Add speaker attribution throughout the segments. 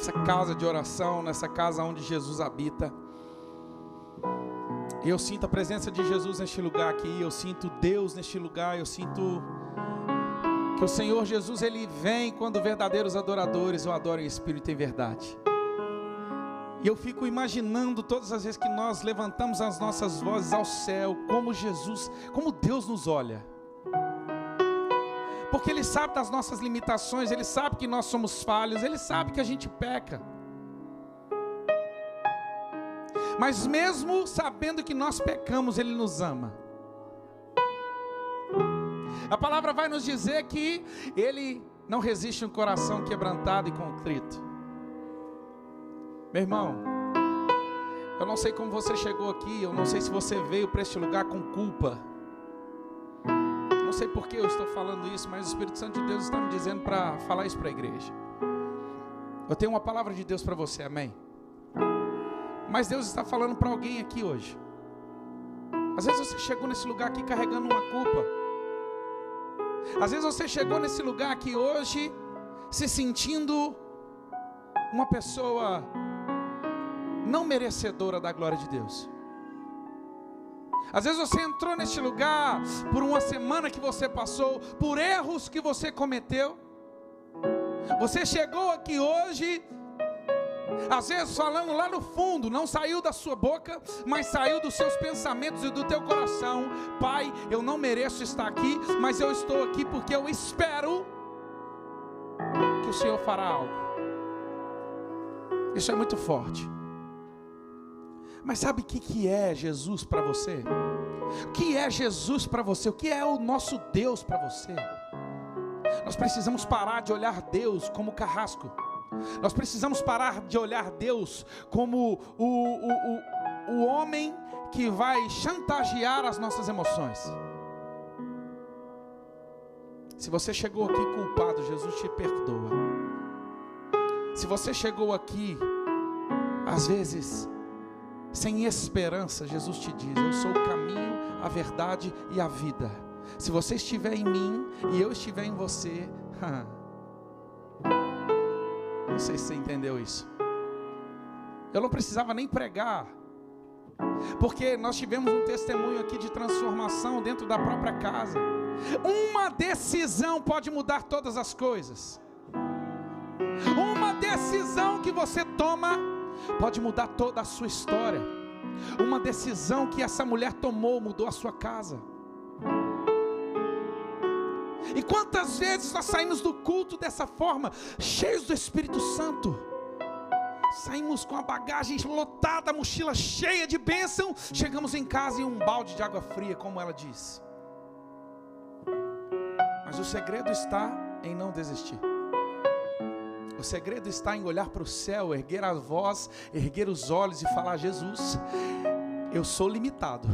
Speaker 1: nessa casa de oração, nessa casa onde Jesus habita. E eu sinto a presença de Jesus neste lugar aqui, eu sinto Deus neste lugar, eu sinto que o Senhor Jesus, Ele vem quando verdadeiros adoradores o adoram em espírito e em verdade. E eu fico imaginando todas as vezes que nós levantamos as nossas vozes ao céu, como Jesus, como Deus nos olha. Porque Ele sabe das nossas limitações, Ele sabe que nós somos falhos, Ele sabe que a gente peca. Mas mesmo sabendo que nós pecamos, Ele nos ama. A palavra vai nos dizer que Ele não resiste um coração quebrantado e contrito. Meu irmão, eu não sei como você chegou aqui, eu não sei se você veio para este lugar com culpa. Não sei por que eu estou falando isso, mas o Espírito Santo de Deus está me dizendo para falar isso para a igreja. Eu tenho uma palavra de Deus para você, amém? Mas Deus está falando para alguém aqui hoje. Às vezes você chegou nesse lugar aqui carregando uma culpa. Às vezes você chegou nesse lugar aqui hoje se sentindo uma pessoa não merecedora da glória de Deus. Às vezes você entrou neste lugar por uma semana que você passou, por erros que você cometeu. Você chegou aqui hoje, às vezes falando lá no fundo, não saiu da sua boca, mas saiu dos seus pensamentos e do teu coração: Pai, eu não mereço estar aqui, mas eu estou aqui porque eu espero que o Senhor fará algo. Isso é muito forte. Mas sabe o que é Jesus para você? O que é Jesus para você? O que é o nosso Deus para você? Nós precisamos parar de olhar Deus como carrasco. Nós precisamos parar de olhar Deus como o homem que vai chantagear as nossas emoções. Se você chegou aqui culpado, Jesus te perdoa. Se você chegou aqui, às vezes, sem esperança, Jesus te diz: eu sou o caminho, a verdade e a vida. Se você estiver em mim e eu estiver em você, não sei se você entendeu isso. Eu não precisava nem pregar, porque nós tivemos um testemunho aqui de transformação dentro da própria casa. Uma decisão pode mudar todas as coisas. Uma decisão que você toma pode mudar toda a sua história. Uma decisão que essa mulher tomou mudou a sua casa. E quantas vezes nós saímos do culto dessa forma, cheios do Espírito Santo, saímos com a bagagem lotada, a mochila cheia de bênção, chegamos em casa e um balde de água fria, como ela disse. Mas o segredo está em não desistir. O segredo está em olhar para o céu, erguer a voz, erguer os olhos e falar: Jesus, eu sou limitado,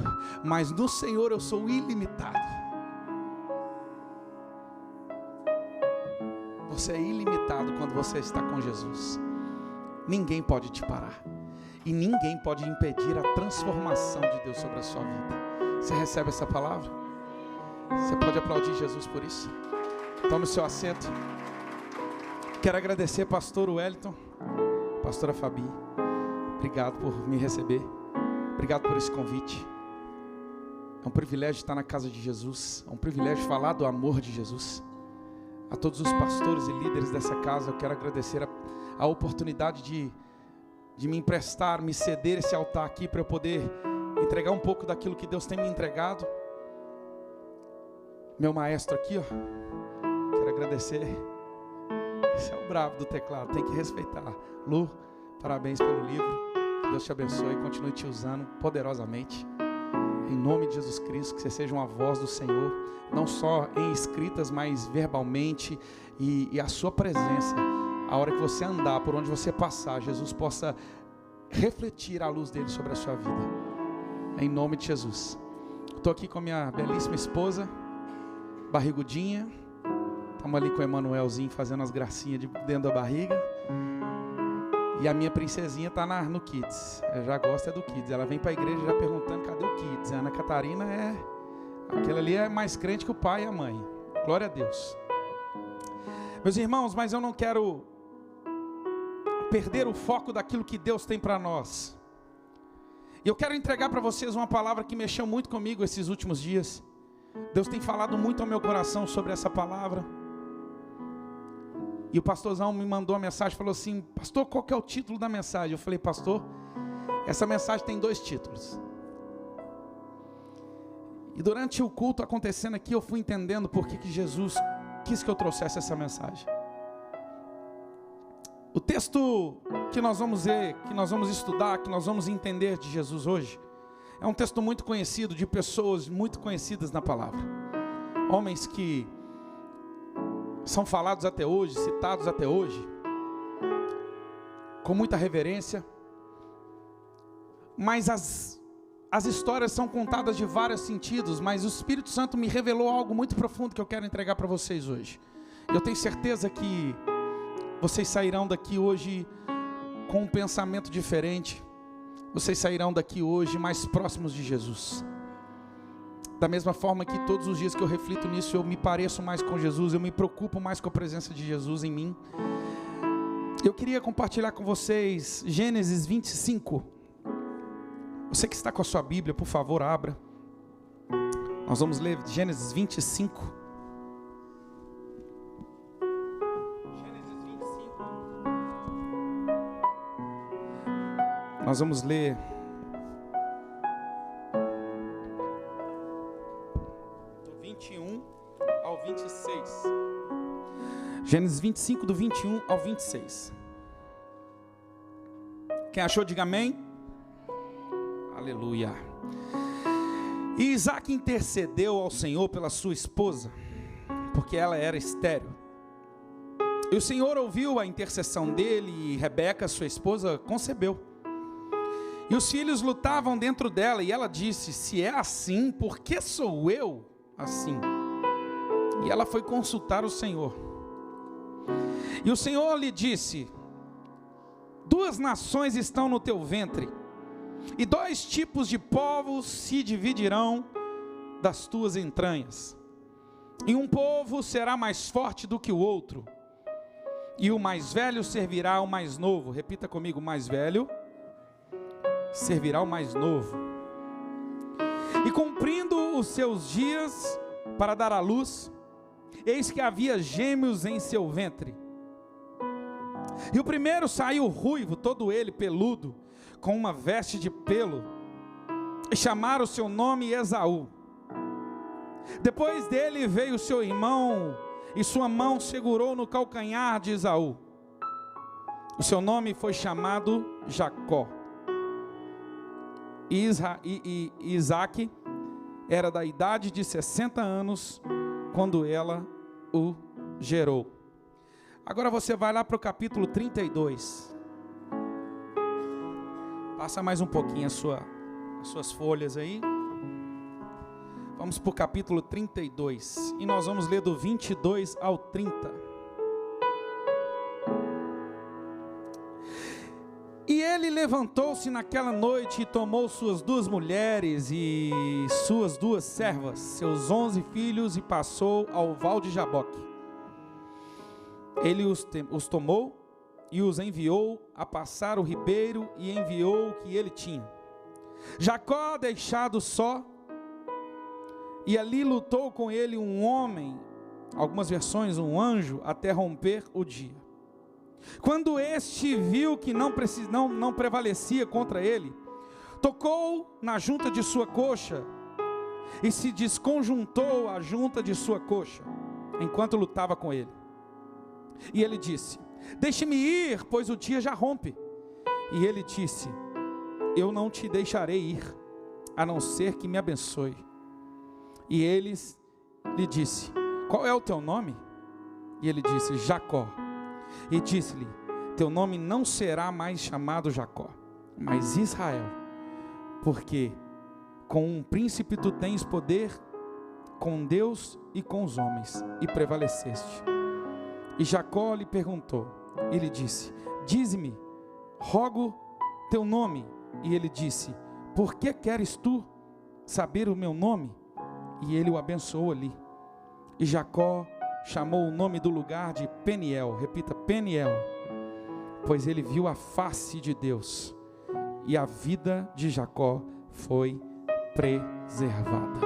Speaker 1: mas no Senhor eu sou ilimitado. Você é ilimitado quando você está com Jesus. Ninguém pode te parar. E ninguém pode impedir a transformação de Deus sobre a sua vida. Você recebe essa palavra? Você pode aplaudir Jesus por isso? Tome o seu assento. Quero agradecer pastor Wellington, pastora Fabi. Obrigado por me receber. Obrigado por esse convite. É um privilégio estar na casa de Jesus. É um privilégio falar do amor de Jesus. A todos os pastores e líderes dessa casa, eu quero agradecer a oportunidade de me emprestar, me ceder esse altar aqui para eu poder entregar um pouco daquilo que Deus tem me entregado. Meu maestro aqui, quero agradecer. Esse é o bravo do teclado, tem que respeitar. Lu, parabéns pelo livro. Que Deus te abençoe e continue te usando poderosamente. Em nome de Jesus Cristo, que você seja uma voz do Senhor, não só em escritas, mas verbalmente, e a sua presença, a hora que você andar, por onde você passar, Jesus possa refletir a luz dele sobre a sua vida. Em nome de Jesus. Estou aqui com a minha belíssima esposa, barrigudinha. Estamos ali com o Emanuelzinho fazendo as gracinhas de dentro da barriga. E a minha princesinha está no Kids. Eu já gosto do Kids. Ela vem para a igreja já perguntando: cadê o Kids? A Ana Catarina aquela ali é mais crente que o pai e a mãe. Glória a Deus. Meus irmãos, mas eu não quero perder o foco daquilo que Deus tem para nós. E eu quero entregar para vocês uma palavra que mexeu muito comigo esses últimos dias. Deus tem falado muito ao meu coração sobre essa palavra. E o pastorzão me mandou uma mensagem, falou assim: pastor, qual que é o título da mensagem? Eu falei: pastor, essa mensagem tem 2 títulos. E durante o culto acontecendo aqui, eu fui entendendo por que Jesus quis que eu trouxesse essa mensagem. O texto que nós vamos ler, que nós vamos estudar, que nós vamos entender de Jesus hoje, é um texto muito conhecido, de pessoas muito conhecidas na palavra. Homens que são falados até hoje, citados até hoje, com muita reverência. Mas as histórias são contadas de vários sentidos, mas o Espírito Santo me revelou algo muito profundo que eu quero entregar para vocês hoje. Eu tenho certeza que vocês sairão daqui hoje com um pensamento diferente. Vocês sairão daqui hoje mais próximos de Jesus. Da mesma forma que todos os dias que eu reflito nisso, eu me pareço mais com Jesus, eu me preocupo mais com a presença de Jesus em mim. Eu queria compartilhar com vocês Gênesis 25. Você que está com a sua Bíblia, por favor, abra. Nós vamos ler Gênesis 25. Gênesis 25. Nós vamos ler do 21 ao 26. Gênesis 25, do 21 ao 26. Quem achou, diga amém. Aleluia. E Isaac intercedeu ao Senhor pela sua esposa, porque ela era estéril. E o Senhor ouviu a intercessão dele, e Rebeca, sua esposa, concebeu. E os filhos lutavam dentro dela, e ela disse: se é assim, por que sou eu assim? E ela foi consultar o Senhor. E o Senhor lhe disse: 2 nações estão no teu ventre, e 2 tipos de povos se dividirão das tuas entranhas. E um povo será mais forte do que o outro, e o mais velho servirá ao mais novo. Repita comigo: o mais velho servirá ao mais novo. E cumprindo os seus dias para dar à luz, eis que havia gêmeos em seu ventre. E o primeiro saiu ruivo, todo ele peludo, com uma veste de pelo, e chamaram o seu nome Esaú. Depois dele veio seu irmão, e sua mão segurou no calcanhar de Esaú. O seu nome foi chamado Jacó. E Isaac era da idade de 60 anos, quando ela o gerou. Agora você vai lá para o capítulo 32. Passa mais um pouquinho as suas folhas aí. Vamos para o capítulo 32. E nós vamos ler do 22 ao 30. E ele levantou-se naquela noite e tomou suas 2 mulheres e suas 2 servas, seus 11 filhos, e passou ao val de Jaboque. Ele os tomou e os enviou a passar o ribeiro, e enviou o que ele tinha. Jacó, deixado só, e ali lutou com ele um homem, algumas versões um anjo, até romper o dia. Quando este viu que não prevalecia contra ele, tocou na junta de sua coxa, e se desconjuntou a junta de sua coxa, enquanto lutava com ele. E ele disse: deixe-me ir, pois o dia já rompe. E ele disse: eu não te deixarei ir, a não ser que me abençoe. E eles lhe disse: qual é o teu nome? E ele disse: Jacó. E disse-lhe: teu nome não será mais chamado Jacó, mas Israel, porque com um príncipe tu tens poder, com Deus e com os homens, e prevaleceste. E Jacó lhe perguntou, e lhe disse: dize-me, rogo teu nome. E ele disse: por que queres tu saber o meu nome? E ele o abençoou ali. E Jacó chamou o nome do lugar de Peniel. Repita: Peniel, pois ele viu a face de Deus, e a vida de Jacó foi preservada.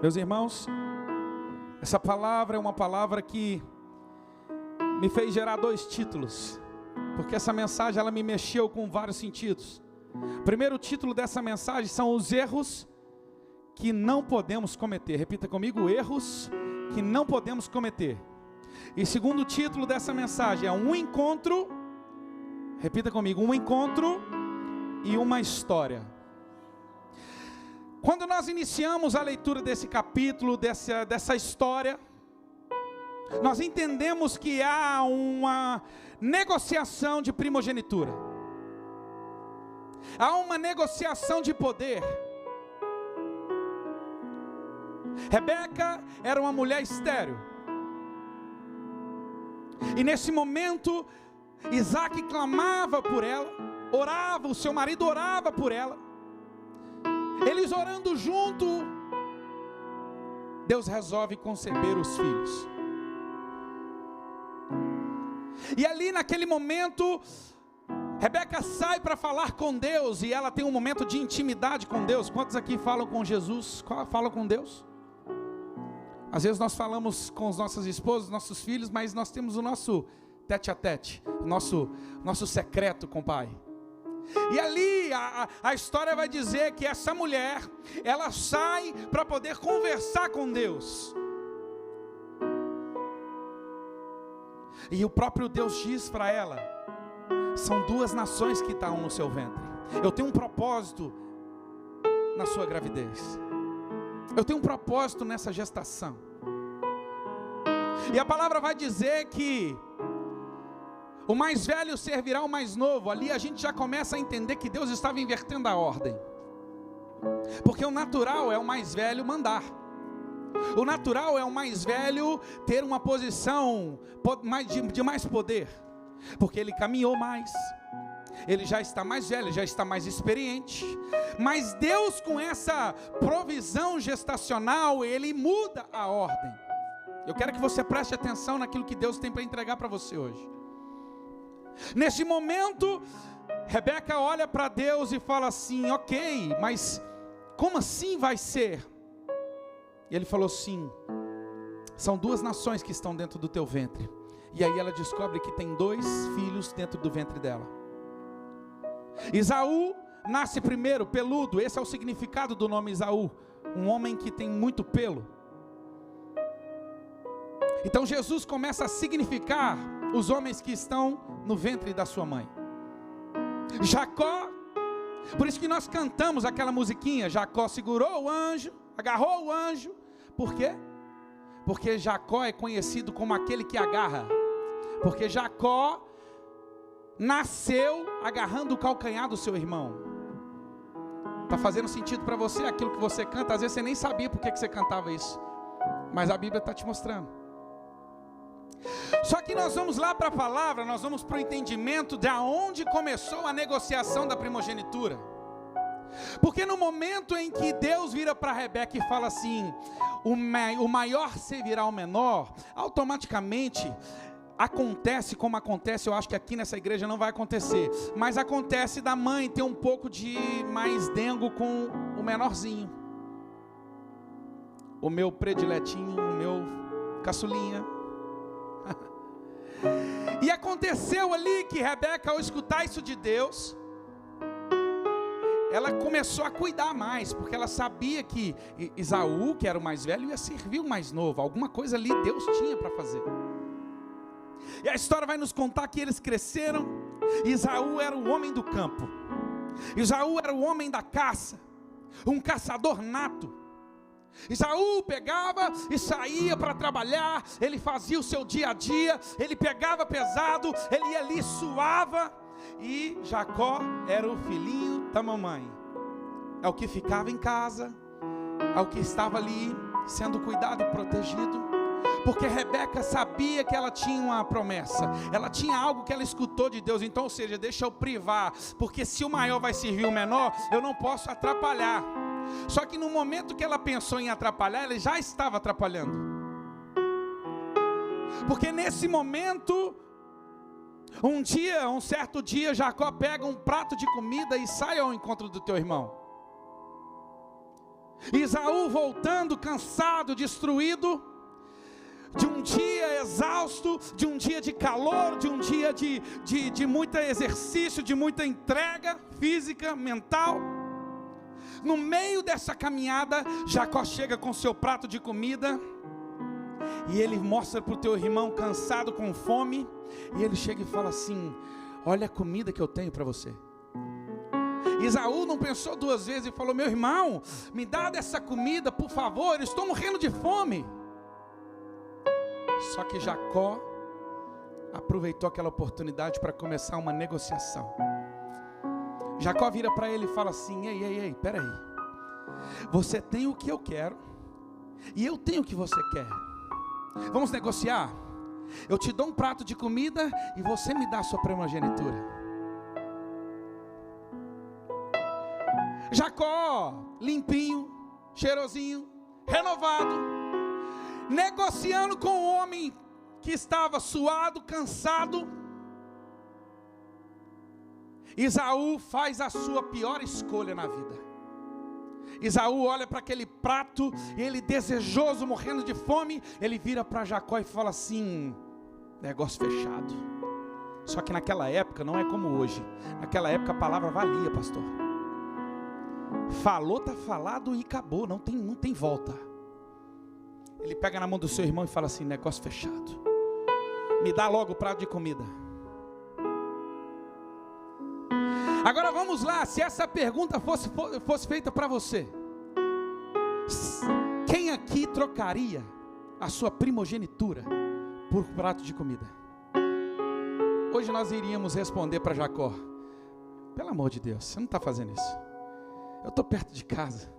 Speaker 1: Meus irmãos, essa palavra é uma palavra que me fez gerar 2 títulos, porque essa mensagem ela me mexeu com vários sentidos. O primeiro título dessa mensagem são os erros que não podemos cometer. Repita comigo: erros que não podemos cometer. E segundo título dessa mensagem é um encontro. Repita comigo: um encontro e uma história. Quando nós iniciamos a leitura desse capítulo, dessa história, nós entendemos que há uma negociação de primogenitura. Há uma negociação de poder. Rebeca era uma mulher estéril. E nesse momento, Isaac clamava por ela, orava, o seu marido orava por ela. Eles orando junto, Deus resolve conceber os filhos. E ali naquele momento, Rebeca sai para falar com Deus, e ela tem um momento de intimidade com Deus. Quantos aqui falam com Jesus? Falam com Deus? Às vezes nós falamos com os nossos esposos, nossos filhos, mas nós temos o nosso tete a tete, nosso secreto com o Pai. E ali a história vai dizer que essa mulher, ela sai para poder conversar com Deus. E o próprio Deus diz para ela: são 2 nações que estão no seu ventre. Eu tenho um propósito na sua gravidez. Eu tenho um propósito nessa gestação. E a palavra vai dizer que o mais velho servirá ao mais novo. Ali a gente já começa a entender que Deus estava invertendo a ordem. Porque o natural é o mais velho mandar. O natural é o mais velho ter uma posição de mais poder. Porque ele caminhou mais. Ele já está mais velho, já está mais experiente. Mas Deus, com essa provisão gestacional, Ele muda a ordem. Eu quero que você preste atenção naquilo que Deus tem para entregar para você hoje. Nesse momento, Rebeca olha para Deus e fala assim: ok, mas como assim vai ser? E Ele falou assim: são 2 nações que estão dentro do teu ventre. E aí ela descobre que tem 2 filhos dentro do ventre dela. Esaú nasce primeiro, peludo. Esse é o significado do nome Esaú, um homem que tem muito pelo. Então Jesus começa a significar os homens que estão no ventre da sua mãe. Jacó, por isso que nós cantamos aquela musiquinha: Jacó segurou o anjo, agarrou o anjo. Por quê? Porque Jacó é conhecido como aquele que agarra. Porque Jacó nasceu agarrando o calcanhar do seu irmão. Está fazendo sentido para você aquilo que você canta? Às vezes você nem sabia por que você cantava isso, mas a Bíblia está te mostrando. Só que nós vamos lá para a palavra, nós vamos para o entendimento de onde começou a negociação da primogenitura. Porque no momento em que Deus vira para Rebeca e fala assim: o maior servirá ao menor, automaticamente acontece como acontece. Eu acho que aqui nessa igreja não vai acontecer, mas acontece da mãe ter um pouco de mais dengo com o menorzinho, o meu prediletinho, o meu caçulinha. E aconteceu ali que Rebeca, ao escutar isso de Deus, ela começou a cuidar mais, porque ela sabia que Esaú, que era o mais velho, ia servir o mais novo. Alguma coisa ali Deus tinha para fazer. E a história vai nos contar que eles cresceram. Esaú era o homem do campo. Esaú era o homem da caça, um caçador nato. Esaú pegava e saía para trabalhar, ele fazia o seu dia a dia, ele pegava pesado, ele ia ali, suava. E Jacó era o filhinho da mamãe, é o que ficava em casa, é o que estava ali sendo cuidado e protegido. Porque Rebeca sabia que ela tinha uma promessa, ela tinha algo que ela escutou de Deus. Então, ou seja, deixa eu privar, porque se o maior vai servir o menor, eu não posso atrapalhar. Só que no momento que ela pensou em atrapalhar, ela já estava atrapalhando. Porque nesse momento, Um certo dia, Jacó pega um prato de comida e sai ao encontro do teu irmão. Esaú voltando, cansado, destruído, de um dia exausto, de um dia de calor, de um dia de muito exercício, de muita entrega física, mental. No meio dessa caminhada, Jacó chega com seu prato de comida, e ele mostra para o teu irmão cansado, com fome, e ele chega e fala assim: olha a comida que eu tenho para você. Esaú não pensou duas vezes e falou: meu irmão, me dá dessa comida, por favor, eu estou morrendo de fome. Só que Jacó aproveitou aquela oportunidade para começar uma negociação. Jacó vira para ele e fala assim: ei, peraí, você tem o que eu quero, e eu tenho o que você quer. Vamos negociar? Eu te dou um prato de comida e você me dá a sua primogenitura. Jacó, limpinho, cheirosinho, renovado, negociando com o homem que estava suado, cansado. Esaú faz a sua pior escolha na vida. Esaú olha para aquele prato, ele desejoso, morrendo de fome, ele vira para Jacó e fala assim: negócio fechado. Só que naquela época não é como hoje. Naquela época a palavra valia, pastor. Falou, tá falado e acabou, não tem volta. Ele pega na mão do seu irmão e fala assim: negócio fechado, me dá logo o prato de comida. Agora vamos lá, se essa pergunta fosse feita para você, quem aqui trocaria a sua primogenitura por prato de comida? Hoje nós iríamos responder para Jacó: pelo amor de Deus, você não está fazendo isso. Eu estou perto de casa,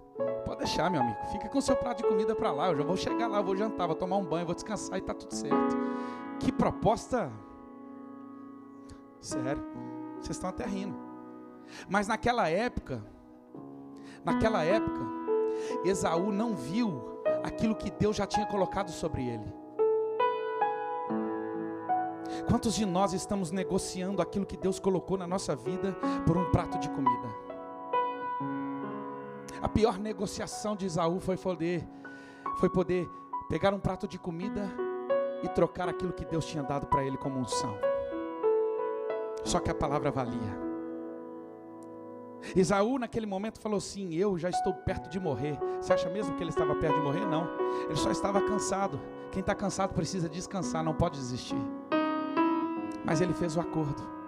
Speaker 1: pode deixar, meu amigo, fica com seu prato de comida para lá, eu já vou chegar lá, vou jantar, vou tomar um banho, vou descansar e está tudo certo. Que proposta, sério, vocês estão até rindo. Mas naquela época, Esaú não viu aquilo que Deus já tinha colocado sobre ele. Quantos de nós estamos negociando aquilo que Deus colocou na nossa vida por um prato de comida? A pior negociação de Esaú foi poder pegar um prato de comida e trocar aquilo que Deus tinha dado para ele como unção. Só que a palavra valia. Esaú naquele momento falou assim: eu já estou perto de morrer. Você acha mesmo que ele estava perto de morrer? Não, ele só estava cansado. Quem está cansado precisa descansar, não pode desistir. Mas ele fez o acordo.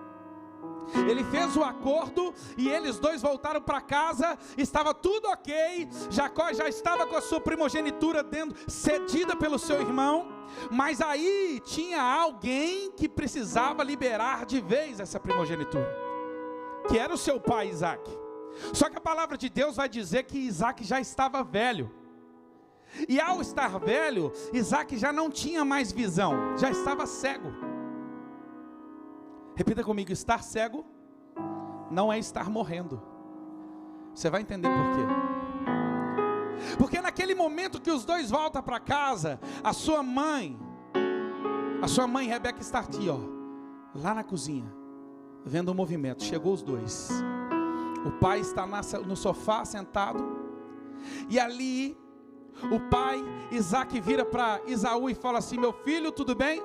Speaker 1: Ele fez o acordo e eles dois voltaram para casa. Estava tudo ok. Jacó já estava com a sua primogenitura cedida pelo seu irmão. Mas aí tinha alguém que precisava liberar de vez essa primogenitura, que era o seu pai Isaac. Só que a palavra de Deus vai dizer que Isaac já estava velho. E ao estar velho, Isaac já não tinha mais visão, já estava cego. Repita comigo: estar cego não é estar morrendo. Você vai entender por quê. Porque naquele momento que os dois voltam para casa, a sua mãe Rebeca está aqui, lá na cozinha, vendo o movimento. Chegou os dois. O pai está no sofá sentado, e ali o pai Isaac vira para Esaú e fala assim: meu filho, tudo bem?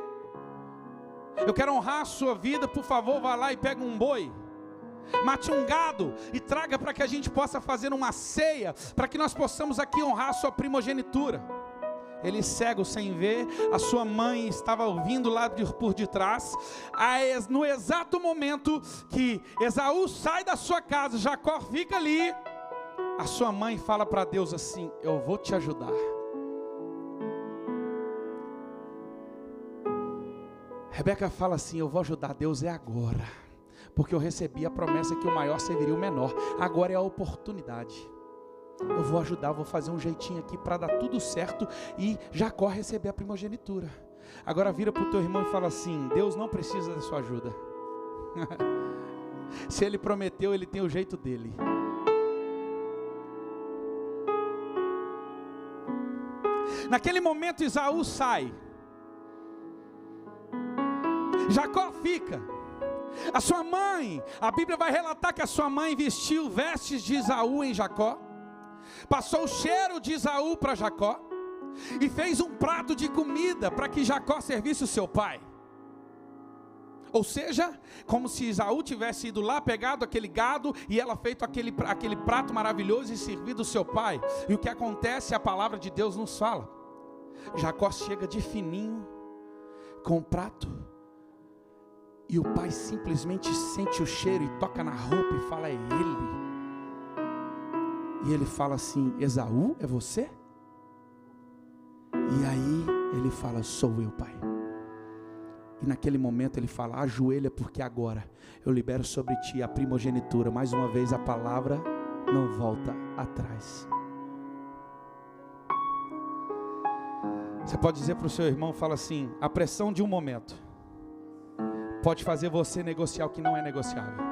Speaker 1: Eu quero honrar a sua vida, por favor, vá lá e pega um boi, mate um gado e traga para que a gente possa fazer uma ceia, para que nós possamos aqui honrar a sua primogenitura. Ele cego, sem ver, a sua mãe estava ouvindo lá por detrás. No exato momento que Esaú sai da sua casa, Jacó fica ali, a sua mãe fala para Deus assim: eu vou te ajudar. Rebeca fala assim: eu vou ajudar Deus agora, porque eu recebi a promessa que o maior serviria o menor. Agora é a oportunidade. Eu vou ajudar, vou fazer um jeitinho aqui para dar tudo certo e Jacó receber a primogenitura. Agora vira para o teu irmão e fala assim: Deus não precisa da sua ajuda. Se Ele prometeu, Ele tem o jeito dele. Naquele momento Esaú sai, Jacó fica. A sua mãe, a Bíblia vai relatar que a sua mãe vestiu vestes de Esaú em Jacó, passou o cheiro de Esaú para Jacó, e fez um prato de comida para que Jacó servisse o seu pai. Ou seja, como se Esaú tivesse ido lá, pegado aquele gado, e ela feito aquele prato maravilhoso e servido o seu pai. E o que acontece, a palavra de Deus nos fala. Jacó chega de fininho, com o prato, e o pai simplesmente sente o cheiro e toca na roupa e fala: é ele. E ele fala assim: Esaú, é você? E aí ele fala: sou eu, pai. E naquele momento ele fala: ajoelha, porque agora eu libero sobre ti a primogenitura. Mais uma vez a palavra não volta atrás. Você pode dizer para o seu irmão, fala assim: a pressão de um momento pode fazer você negociar o que não é negociável.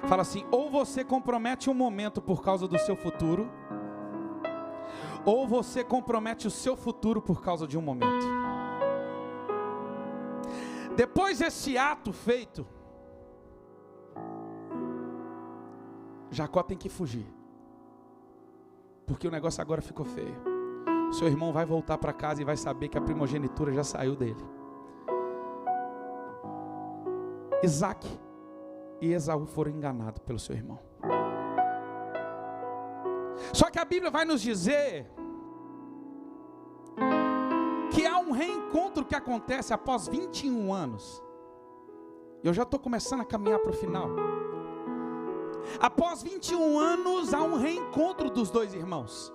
Speaker 1: Fala assim: ou você compromete um momento por causa do seu futuro, ou você compromete o seu futuro por causa de um momento. Depois desse ato feito, Jacó tem que fugir, porque o negócio agora ficou feio. Seu irmão vai voltar para casa e vai saber que a primogenitura já saiu dele. Isaac e Esaú foram enganados pelo seu irmão. Só que a Bíblia vai nos dizer que há um reencontro que acontece após 21 anos. Eu já estou começando a caminhar para o final. Após 21 anos há um reencontro dos dois irmãos.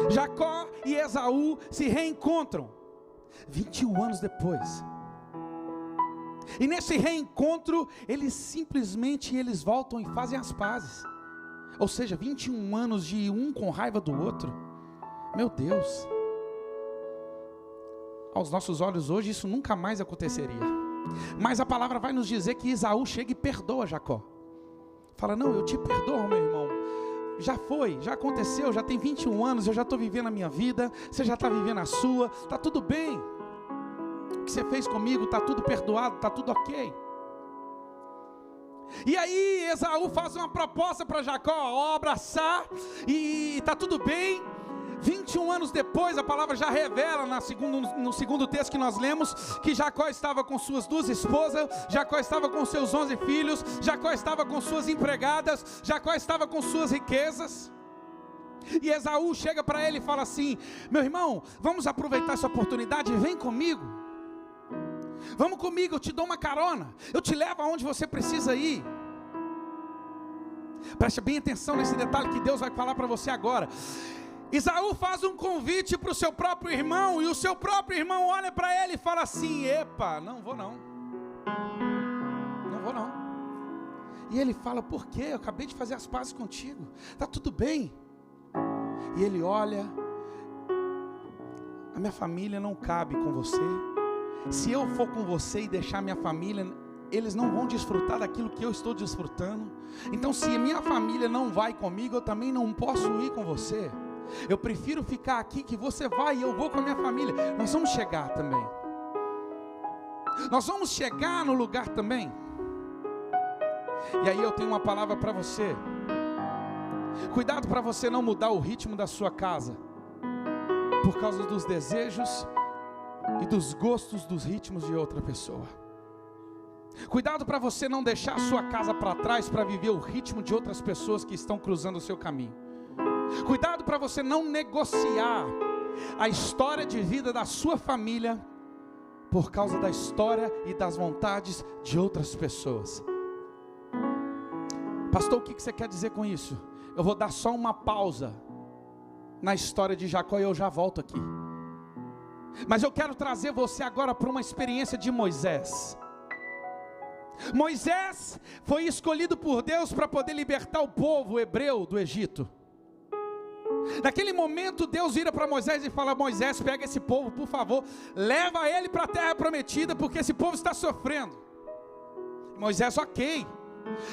Speaker 1: Jacó e Esaú se reencontram 21 anos depois. E nesse reencontro eles voltam e fazem as pazes. Ou seja, 21 anos de um com raiva do outro. Meu Deus. Aos nossos olhos hoje isso nunca mais aconteceria. Mas a palavra vai nos dizer que Esaú chega e perdoa Jacó. Fala: não, eu te perdoo, meu irmão. Já foi, já aconteceu, já tem 21 anos, eu já estou vivendo a minha vida, você já está vivendo a sua, está tudo bem. O que você fez comigo, está tudo perdoado, está tudo ok. E aí Esaú faz uma proposta para Jacó: ó, abraçar, e está tudo bem. 21 anos depois, a palavra já revela no segundo texto que nós lemos, que Jacó estava com suas 2 esposas, Jacó estava com seus 11 filhos, Jacó estava com suas empregadas, Jacó estava com suas riquezas. E Esaú chega para ele e fala assim: meu irmão, vamos aproveitar essa oportunidade, vem comigo. Vamos comigo, eu te dou uma carona, eu te levo aonde você precisa ir. Preste bem atenção nesse detalhe que Deus vai falar para você agora. Esaú faz um convite para o seu próprio irmão, e o seu próprio irmão olha para ele e fala assim: epa, não vou não. Não vou não. E ele fala: por quê? Eu acabei de fazer as pazes contigo, está tudo bem. E ele olha: a minha família não cabe com você. Se eu for com você e deixar minha família, eles não vão desfrutar daquilo que eu estou desfrutando. Então se a minha família não vai comigo, eu também não posso ir com você. Eu prefiro ficar aqui, que você vai e eu vou com a minha família. Nós vamos chegar também. Nós vamos chegar no lugar também. E aí eu tenho uma palavra para você. Cuidado para você não mudar o ritmo da sua casa por causa dos desejos e dos gostos dos ritmos de outra pessoa. Cuidado para você não deixar a sua casa para trás para viver o ritmo de outras pessoas que estão cruzando o seu caminho. Cuidado para você não negociar a história de vida da sua família por causa da história e das vontades de outras pessoas. Pastor, o que você quer dizer com isso? Eu vou dar só uma pausa na história de Jacó e eu já volto aqui. Mas eu quero trazer você agora para uma experiência de Moisés. Moisés foi escolhido por Deus para poder libertar o povo hebreu do Egito. Naquele momento Deus vira para Moisés e fala: Moisés, pega esse povo, por favor, leva ele para a terra prometida, porque esse povo está sofrendo. Moisés: ok,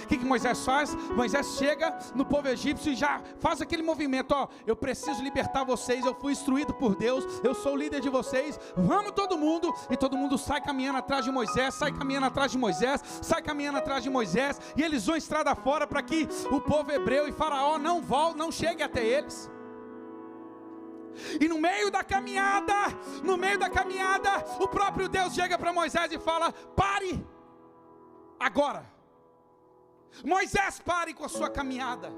Speaker 1: O que Moisés faz? Moisés chega no povo egípcio e já faz aquele movimento, ó, eu preciso libertar vocês, eu fui instruído por Deus, eu sou o líder de vocês, vamos todo mundo, e todo mundo sai caminhando atrás de Moisés, sai caminhando atrás de Moisés, sai caminhando atrás de Moisés, e eles vão estrada fora para que o povo hebreu e Faraó não chegue até eles. E no meio da caminhada, o próprio Deus chega para Moisés e fala: pare, agora. Moisés, pare com a sua caminhada.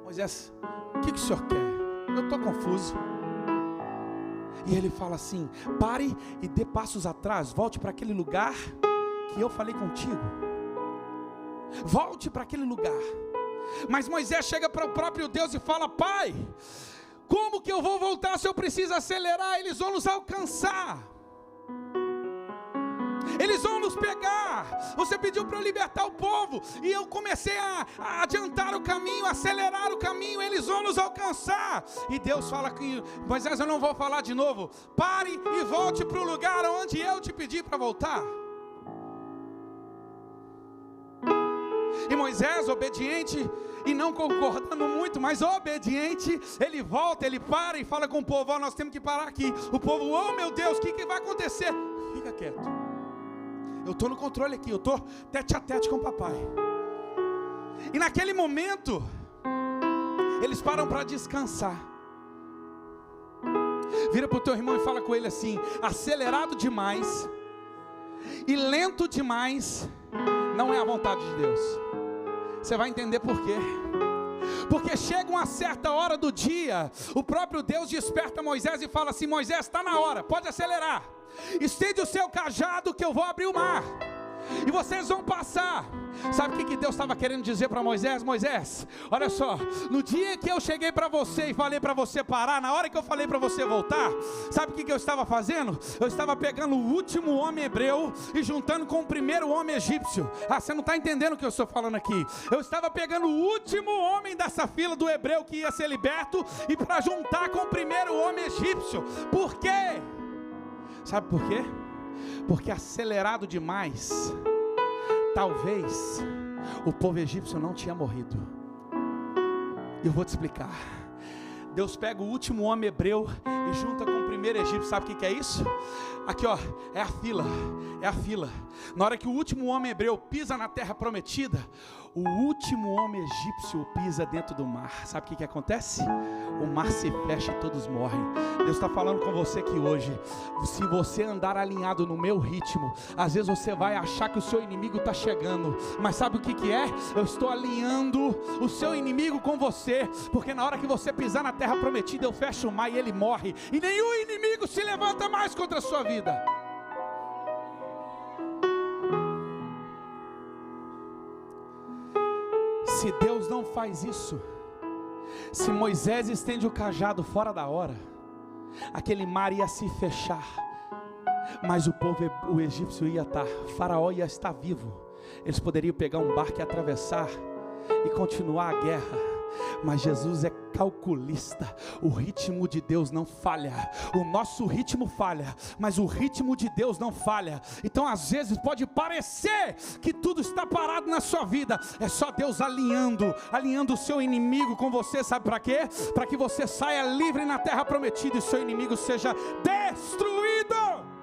Speaker 1: Moisés, o que o senhor quer? Eu estou confuso. E ele fala assim: pare e dê passos atrás, volte para aquele lugar que eu falei contigo. Volte para aquele lugar. Mas Moisés chega para o próprio Deus e fala: pai, como que eu vou voltar se eu preciso acelerar? Eles vão nos alcançar. Eles vão nos pegar. Você pediu para eu libertar o povo, e eu comecei a adiantar o caminho, acelerar o caminho. Eles vão nos alcançar. E Deus fala que Moisés, eu não vou falar de novo. Pare e volte para o lugar onde eu te pedi para voltar. E Moisés, obediente e não concordando muito, mas obediente, ele volta, ele para e fala com o povo: ó, nós temos que parar aqui. O povo: oh meu Deus, o que vai acontecer? Fica quieto, eu estou no controle aqui, eu estou tete a tete com o papai. E naquele momento, eles param para descansar. Vira para o teu irmão e fala com ele assim: acelerado demais e lento demais não é a vontade de Deus. Você vai entender por quê. Porque chega uma certa hora do dia, o próprio Deus desperta Moisés e fala assim: Moisés, está na hora, pode acelerar. Estende o seu cajado que eu vou abrir o mar, e vocês vão passar. Sabe o que Deus estava querendo dizer para Moisés? Moisés, olha só, no dia que eu cheguei para você e falei para você parar, na hora que eu falei para você voltar, sabe o que eu estava fazendo? Eu estava pegando o último homem hebreu e juntando com o primeiro homem egípcio. Você não está entendendo o que eu estou falando aqui. Eu estava pegando o último homem dessa fila do hebreu que ia ser liberto, e para juntar com o primeiro homem egípcio. Por quê? Sabe por quê? Porque acelerado demais, talvez o povo egípcio não tinha morrido. Eu vou te explicar. Deus pega o último homem hebreu e junta com o primeiro egípcio. Sabe o que é isso? Aqui ó, é a fila. É a fila. Na hora que o último homem hebreu pisa na terra prometida, o último homem egípcio pisa dentro do mar. Sabe o que acontece? O mar se fecha e todos morrem. Deus está falando com você aqui hoje. Se você andar alinhado no meu ritmo, às vezes você vai achar que o seu inimigo está chegando, mas sabe o que é? Eu estou alinhando o seu inimigo com você, porque na hora que você pisar na terra prometida, eu fecho o mar e ele morre, e nenhum inimigo se levanta mais contra a sua vida. Se Deus não faz isso, se Moisés estende o cajado fora da hora, aquele mar ia se fechar, mas o egípcio ia estar, Faraó ia estar vivo, eles poderiam pegar um barco e atravessar e continuar a guerra. Mas Jesus é calculista. O ritmo de Deus não falha. O nosso ritmo falha, mas o ritmo de Deus não falha. Então às vezes pode parecer que tudo está parado na sua vida. É só Deus alinhando o seu inimigo com você. Sabe para quê? Para que você saia livre na terra prometida e seu inimigo seja destruído.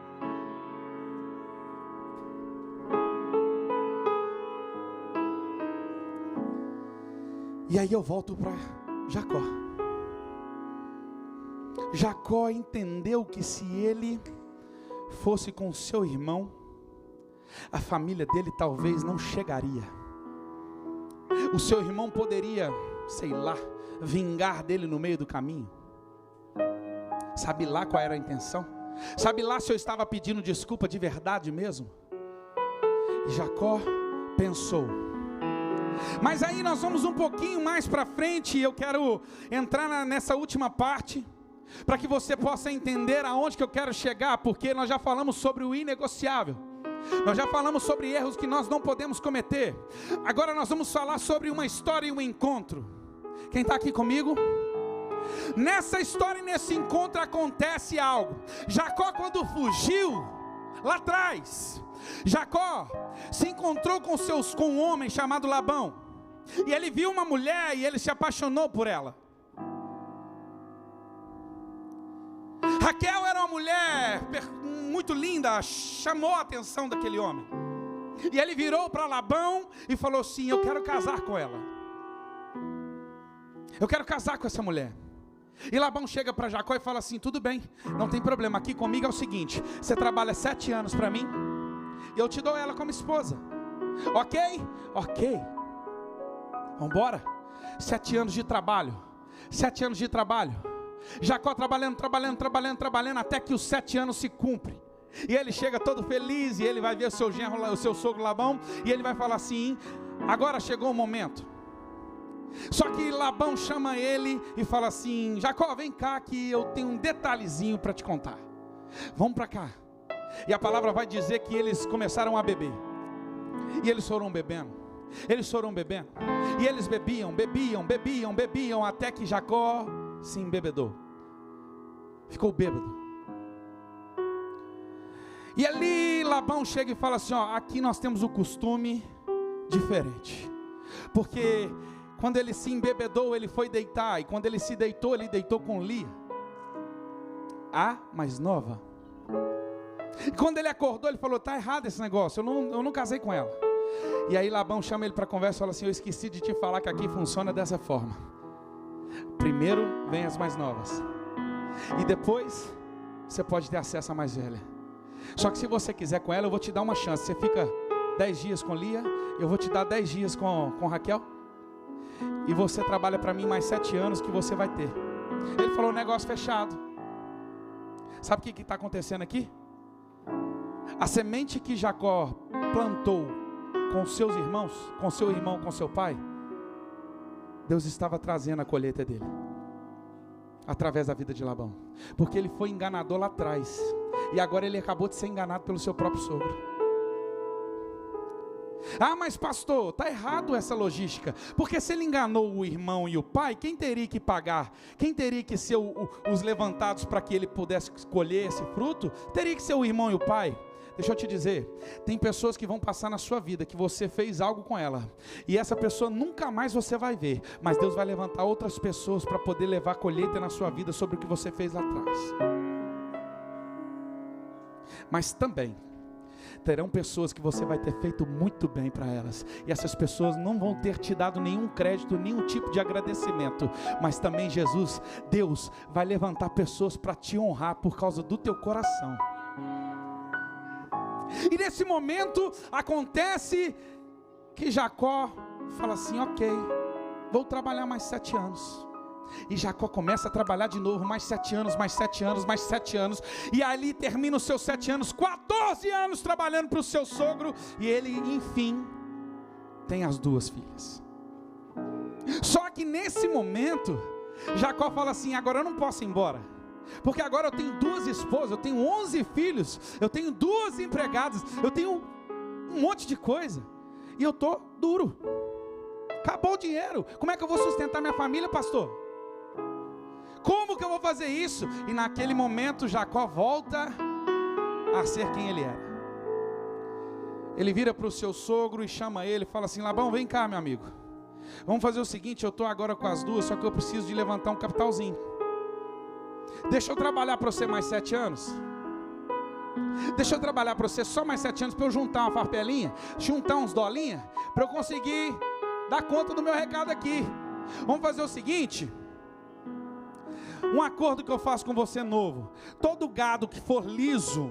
Speaker 1: E aí eu volto para Jacó. Jacó entendeu que se ele fosse com seu irmão, a família dele talvez não chegaria. O seu irmão poderia, sei lá, vingar dele no meio do caminho. Sabe lá qual era a intenção? Sabe lá se eu estava pedindo desculpa de verdade mesmo? E Jacó pensou. Mas aí nós vamos um pouquinho mais para frente, e eu quero entrar nessa última parte, para que você possa entender aonde que eu quero chegar, porque nós já falamos sobre o inegociável, nós já falamos sobre erros que nós não podemos cometer. Agora nós vamos falar sobre uma história e um encontro. Quem está aqui comigo? Nessa história e nesse encontro acontece algo. Jacó, quando fugiu, lá atrás, Jacó se encontrou com um homem chamado Labão, e ele viu uma mulher e ele se apaixonou por ela. Raquel era uma mulher muito linda, chamou a atenção daquele homem. E ele virou para Labão e falou assim: eu quero casar com ela. Eu quero casar com essa mulher. E Labão chega para Jacó e fala assim: tudo bem, não tem problema, aqui comigo é o seguinte, você trabalha 7 anos para mim, e eu te dou ela como esposa. Ok? Ok. Vamos embora. 7 anos de trabalho. 7 anos de trabalho. Jacó trabalhando, até que os 7 anos se cumprem. E ele chega todo feliz, e ele vai ver o seu genro, o seu sogro Labão, e ele vai falar assim: agora chegou o momento. Só que Labão chama ele e fala assim: Jacó, vem cá que eu tenho um detalhezinho para te contar. Vamos para cá. E a palavra vai dizer que eles começaram a beber. E eles foram bebendo. E eles bebiam, até que Jacó se embebedou. Ficou bêbado. E ali Labão chega e fala assim: ó, aqui nós temos um costume diferente. Porque quando ele se embebedou, ele foi deitar. E quando ele se deitou, ele deitou com Lia, a mais nova. E quando ele acordou, ele falou: tá errado esse negócio, eu não casei com ela. E aí Labão chama ele para conversa e fala assim: eu esqueci de te falar que aqui funciona dessa forma. Primeiro vem as mais novas, e depois você pode ter acesso à mais velha. Só que se você quiser com ela, eu vou te dar uma chance. Você fica 10 dias com Lia, eu vou te dar 10 dias com Raquel, e você trabalha para mim mais 7 anos que você vai ter. Ele falou: negócio fechado. Sabe o que está acontecendo aqui? A semente que Jacó plantou com seus irmãos, com seu irmão, com seu pai, Deus estava trazendo a colheita dele, através da vida de Labão. Porque ele foi enganador lá atrás, e agora ele acabou de ser enganado pelo seu próprio sogro. Ah, mas pastor, está errado essa logística. Porque se ele enganou o irmão e o pai, quem teria que pagar? Quem teria que ser os levantados para que ele pudesse colher esse fruto? Teria que ser o irmão e o pai. Deixa eu te dizer, tem pessoas que vão passar na sua vida, que você fez algo com ela, e essa pessoa nunca mais você vai ver, mas Deus vai levantar outras pessoas para poder levar colheita na sua vida sobre o que você fez lá atrás. Mas também terão pessoas que você vai ter feito muito bem para elas, e essas pessoas não vão ter te dado nenhum crédito, nenhum tipo de agradecimento, mas também Deus vai levantar pessoas para te honrar por causa do teu coração. E nesse momento acontece que Jacó fala assim: ok, vou trabalhar mais 7 anos. E Jacó começa a trabalhar de novo, mais 7 anos, mais 7 anos, mais 7 anos. E ali termina os seus 7 anos, 14 anos trabalhando para o seu sogro. E ele, enfim, tem as 2 filhas. Só que nesse momento, Jacó fala assim: agora eu não posso ir embora. Porque agora eu tenho 2 esposas, eu tenho 11 filhos, eu tenho 2 empregadas, eu tenho um monte de coisa. E eu estou duro. Acabou o dinheiro. Como é que eu vou sustentar minha família, pastor? Como que eu vou fazer isso? E naquele momento Jacó volta a ser quem ele era. Ele vira para o seu sogro e chama ele, fala assim: Labão, vem cá, meu amigo, vamos fazer o seguinte, eu estou agora com as 2, só que eu preciso de levantar um capitalzinho. Deixa eu trabalhar para você mais 7 anos. Deixa eu trabalhar para você só mais 7 anos, para eu juntar uma farpelinha, juntar uns dolinhas, para eu conseguir dar conta do meu recado aqui. Vamos fazer o seguinte, um acordo que eu faço com você novo: todo gado que for liso,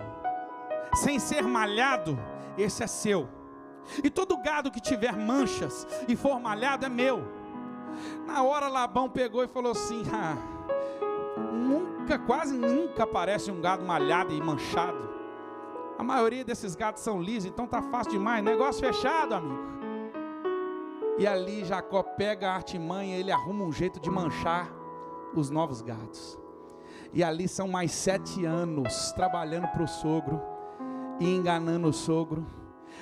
Speaker 1: sem ser malhado, esse é seu. E todo gado que tiver manchas e for malhado é meu. Na hora Labão pegou e falou assim: quase nunca aparece um gado malhado e manchado. A maioria desses gados são lisos, então tá fácil demais, negócio fechado, amigo. E ali Jacó pega a artimanha, ele arruma um jeito de manchar os novos gados. E ali são mais 7 anos trabalhando para o sogro e enganando o sogro,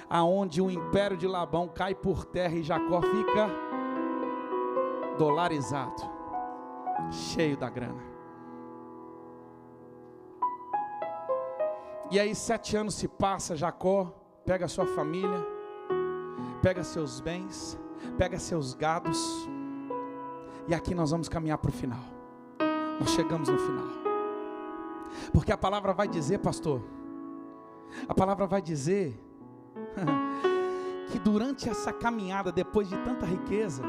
Speaker 1: aonde o império de Labão cai por terra e Jacó fica dolarizado, cheio da grana. E aí 7 anos se passa, Jacó pega a sua família, pega seus bens, pega seus gados, e aqui nós vamos caminhar para o final. Nós chegamos no final, porque a palavra vai dizer, pastor, a palavra vai dizer que durante essa caminhada, depois de tanta riqueza,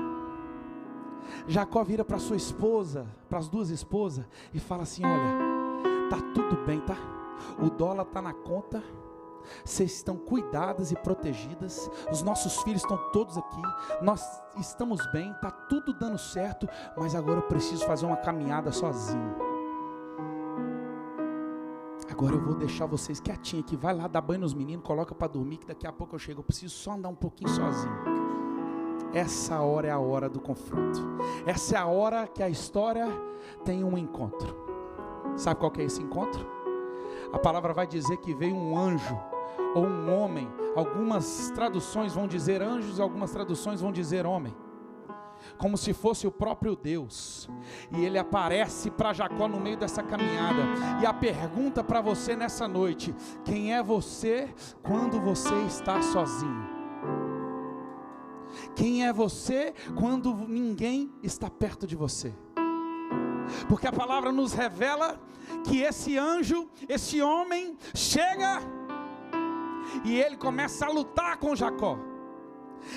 Speaker 1: Jacó vira para sua esposa, para as duas esposas, e fala assim: olha, tá tudo bem, tá? O dólar tá na conta, vocês estão cuidadas e protegidas, os nossos filhos estão todos aqui, nós estamos bem, tá tudo dando certo, mas agora eu preciso fazer uma caminhada sozinho. Agora eu vou deixar vocês quietinhos aqui, vai lá dar banho nos meninos, coloca para dormir, que daqui a pouco eu chego, eu preciso só andar um pouquinho sozinho. Essa hora é a hora do confronto, essa é a hora que a história tem um encontro. Sabe qual que é esse encontro? A palavra vai dizer que veio um anjo, ou um homem. Algumas traduções vão dizer anjos, algumas traduções vão dizer homem, como se fosse o próprio Deus, e ele aparece para Jacó no meio dessa caminhada, e a pergunta para você nessa noite: quem é você quando você está sozinho? Quem é você quando ninguém está perto de você? Porque a palavra nos revela que esse anjo, esse homem, chega e ele começa a lutar com Jacó.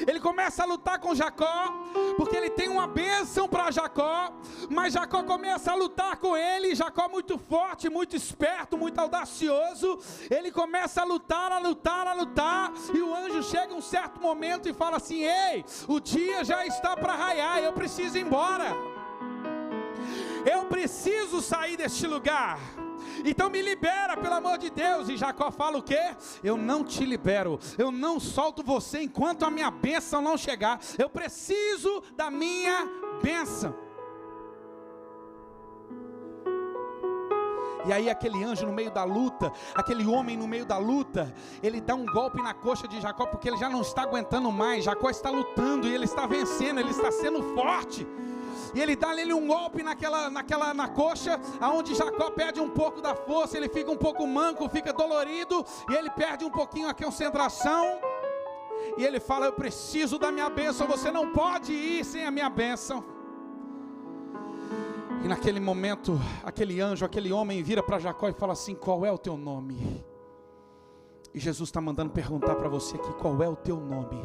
Speaker 1: Ele começa a lutar com Jacó, porque ele tem uma bênção para Jacó, mas Jacó começa a lutar com ele. Jacó, muito forte, muito esperto, muito audacioso, ele começa a lutar, e o anjo chega um certo momento e fala assim: ei, o dia já está para raiar, eu preciso ir embora, eu preciso sair deste lugar, então me libera, pelo amor de Deus. E Jacó fala o quê? Eu não te libero, eu não solto você enquanto a minha bênção não chegar, eu preciso da minha bênção. E aí aquele anjo no meio da luta, aquele homem no meio da luta, ele dá um golpe na coxa de Jacó, porque ele já não está aguentando mais. Jacó está lutando e ele está vencendo, ele está sendo forte. E ele dá nele um golpe na coxa, aonde Jacó perde um pouco da força, ele fica um pouco manco, fica dolorido, e ele perde um pouquinho a concentração, e ele fala: eu preciso da minha bênção, você não pode ir sem a minha bênção. E naquele momento, aquele anjo, aquele homem vira para Jacó e fala assim: qual é o teu nome? E Jesus está mandando perguntar para você aqui: qual é o teu nome?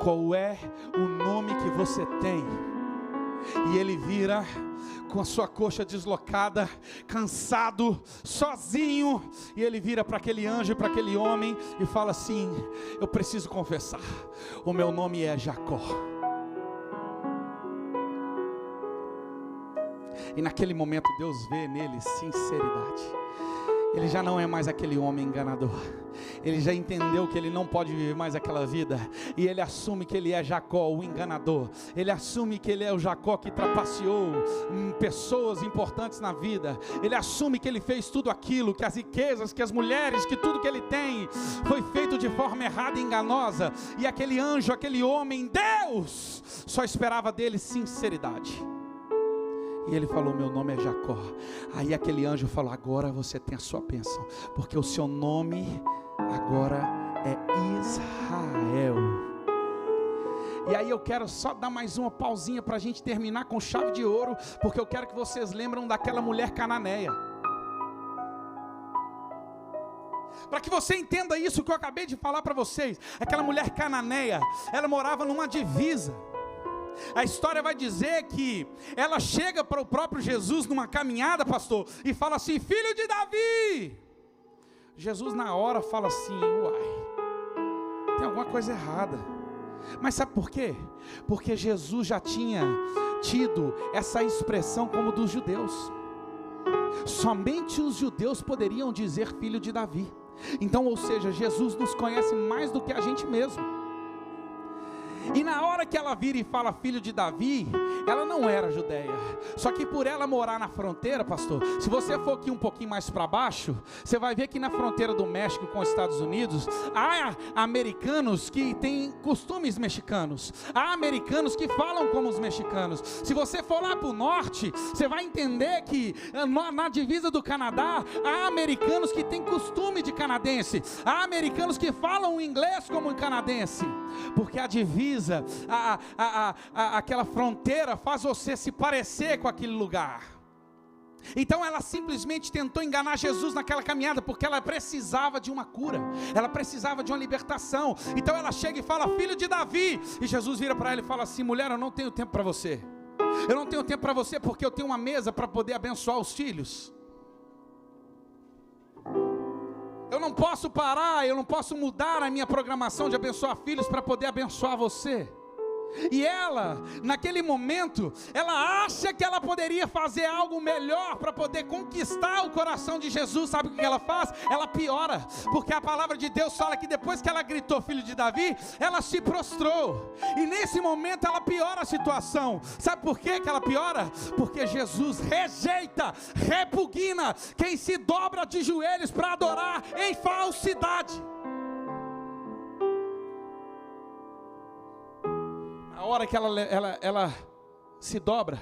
Speaker 1: Qual é o nome que você tem? E ele vira com a sua coxa deslocada, cansado, sozinho, e ele vira para aquele anjo e para aquele homem e fala assim: eu preciso confessar, o meu nome é Jacó. E naquele momento Deus vê nele sinceridade. Ele já não é mais aquele homem enganador. Ele já entendeu que ele não pode viver mais aquela vida. E ele assume que ele é Jacó, o enganador. Ele assume que ele é o Jacó que trapaceou pessoas importantes na vida. Ele assume que ele fez tudo aquilo, que as riquezas, que as mulheres, que tudo que ele tem foi feito de forma errada e enganosa. E aquele anjo, aquele homem, Deus, só esperava dele sinceridade. E ele falou: meu nome é Jacó. Aí aquele anjo falou: agora você tem a sua bênção, porque o seu nome agora é Israel. E aí eu quero só dar mais uma pausinha para a gente terminar com chave de ouro, porque eu quero que vocês lembrem daquela mulher cananeia. Para que você entenda isso que eu acabei de falar para vocês. Aquela mulher cananeia, ela morava numa divisa. A história vai dizer que ela chega para o próprio Jesus numa caminhada, pastor, e fala assim: filho de Davi. Jesus na hora fala assim: uai, tem alguma coisa errada. Mas sabe por quê? Porque Jesus já tinha tido essa expressão como dos judeus. Somente os judeus poderiam dizer filho de Davi. Então, ou seja, Jesus nos conhece mais do que a gente mesmo. E na hora que ela vira e fala filho de Davi, ela não era judeia. Só que por ela morar na fronteira, pastor, se você for aqui um pouquinho mais para baixo, você vai ver que na fronteira do México com os Estados Unidos, há americanos que têm costumes mexicanos, há americanos que falam como os mexicanos. Se você for lá para o norte, você vai entender que na divisa do Canadá, há americanos que têm costume de canadense, há americanos que falam inglês como um canadense, porque a divisa, aquela fronteira faz você se parecer com aquele lugar. Então ela simplesmente tentou enganar Jesus naquela caminhada, porque ela precisava de uma cura, ela precisava de uma libertação. Então ela chega e fala, filho de Davi, e Jesus vira para ela e fala assim, mulher, eu não tenho tempo para você, eu não tenho tempo para você, porque eu tenho uma mesa para poder abençoar os filhos. Eu não posso parar, eu não posso mudar a minha programação de abençoar filhos para poder abençoar você. E ela, naquele momento, ela acha que ela poderia fazer algo melhor para poder conquistar o coração de Jesus. Sabe o que ela faz? Ela piora, porque a palavra de Deus fala que depois que ela gritou filho de Davi, ela se prostrou, e nesse momento ela piora a situação. Sabe por que ela piora? Porque Jesus rejeita, repugna quem se dobra de joelhos para adorar em falsidade. A hora que ela se dobra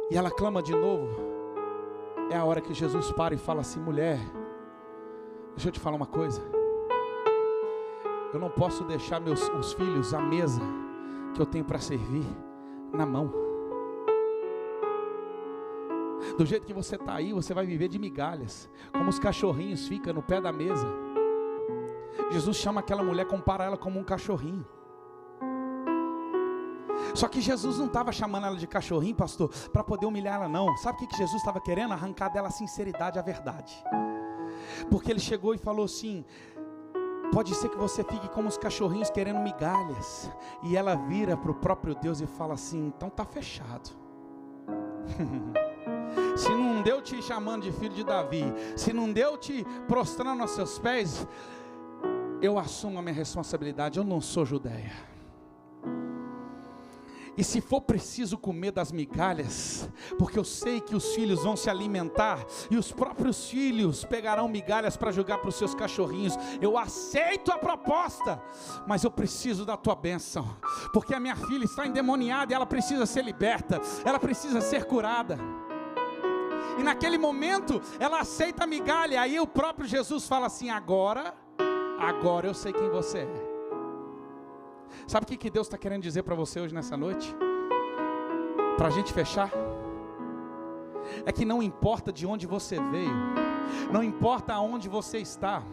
Speaker 1: e ela clama de novo, é a hora que Jesus para e fala assim, mulher, deixa eu te falar uma coisa, eu não posso deixar os filhos, a mesa que eu tenho para servir, na mão. Do jeito que você está aí, você vai viver de migalhas, como os cachorrinhos ficam no pé da mesa. Jesus chama aquela mulher, compara ela como um cachorrinho. Só que Jesus não estava chamando ela de cachorrinho, pastor, para poder humilhar ela não. Sabe o que Jesus estava querendo? Arrancar dela a sinceridade, a verdade. Porque ele chegou e falou assim, pode ser que você fique como os cachorrinhos querendo migalhas. E ela vira para o próprio Deus e fala assim, então está fechado. Se não deu te chamando de filho de Davi, se não deu te prostrando aos seus pés, eu assumo a minha responsabilidade, eu não sou judeia. E se for preciso comer das migalhas, porque eu sei que os filhos vão se alimentar, e os próprios filhos pegarão migalhas para jogar para os seus cachorrinhos, eu aceito a proposta, mas eu preciso da tua bênção, porque a minha filha está endemoniada e ela precisa ser liberta, ela precisa ser curada. E naquele momento, ela aceita a migalha, aí o próprio Jesus fala assim, agora eu sei quem você é. Sabe o que Deus está querendo dizer para você hoje nessa noite? Para a gente fechar? É que não importa de onde você veio, não importa aonde você está,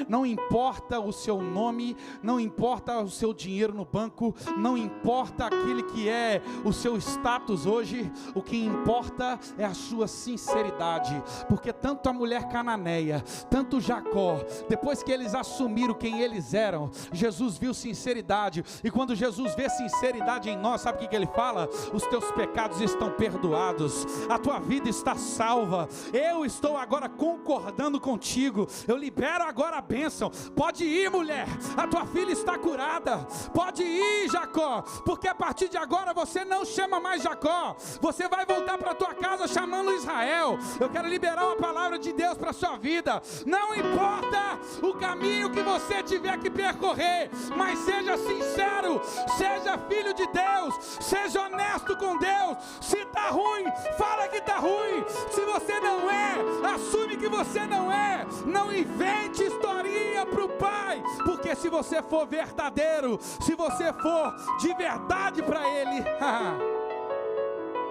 Speaker 1: não importa o seu nome, não importa o seu dinheiro no banco, não importa aquele que é o seu status hoje, o que importa é a sua sinceridade, porque tanto a mulher cananeia, tanto Jacó, depois que eles assumiram quem eles eram, Jesus viu sinceridade, e quando Jesus vê sinceridade em nós, sabe o que ele fala? Os teus pecados estão perdoados, a tua vida está salva, eu estou agora concordando contigo, eu libero agora a bênção. Pode ir, mulher, a tua filha está curada. Pode ir, Jacó, porque a partir de agora você não chama mais Jacó, você vai voltar para a tua casa chamando Israel. Eu quero liberar uma palavra de Deus para a sua vida. Não importa o caminho que você tiver que percorrer, mas seja sincero, seja filho de Deus, seja honesto com Deus. Se está ruim, fala que está ruim. Se você não é, assume que você não é. Não invente historinha para o Pai, porque se você for verdadeiro, se você for de verdade para Ele,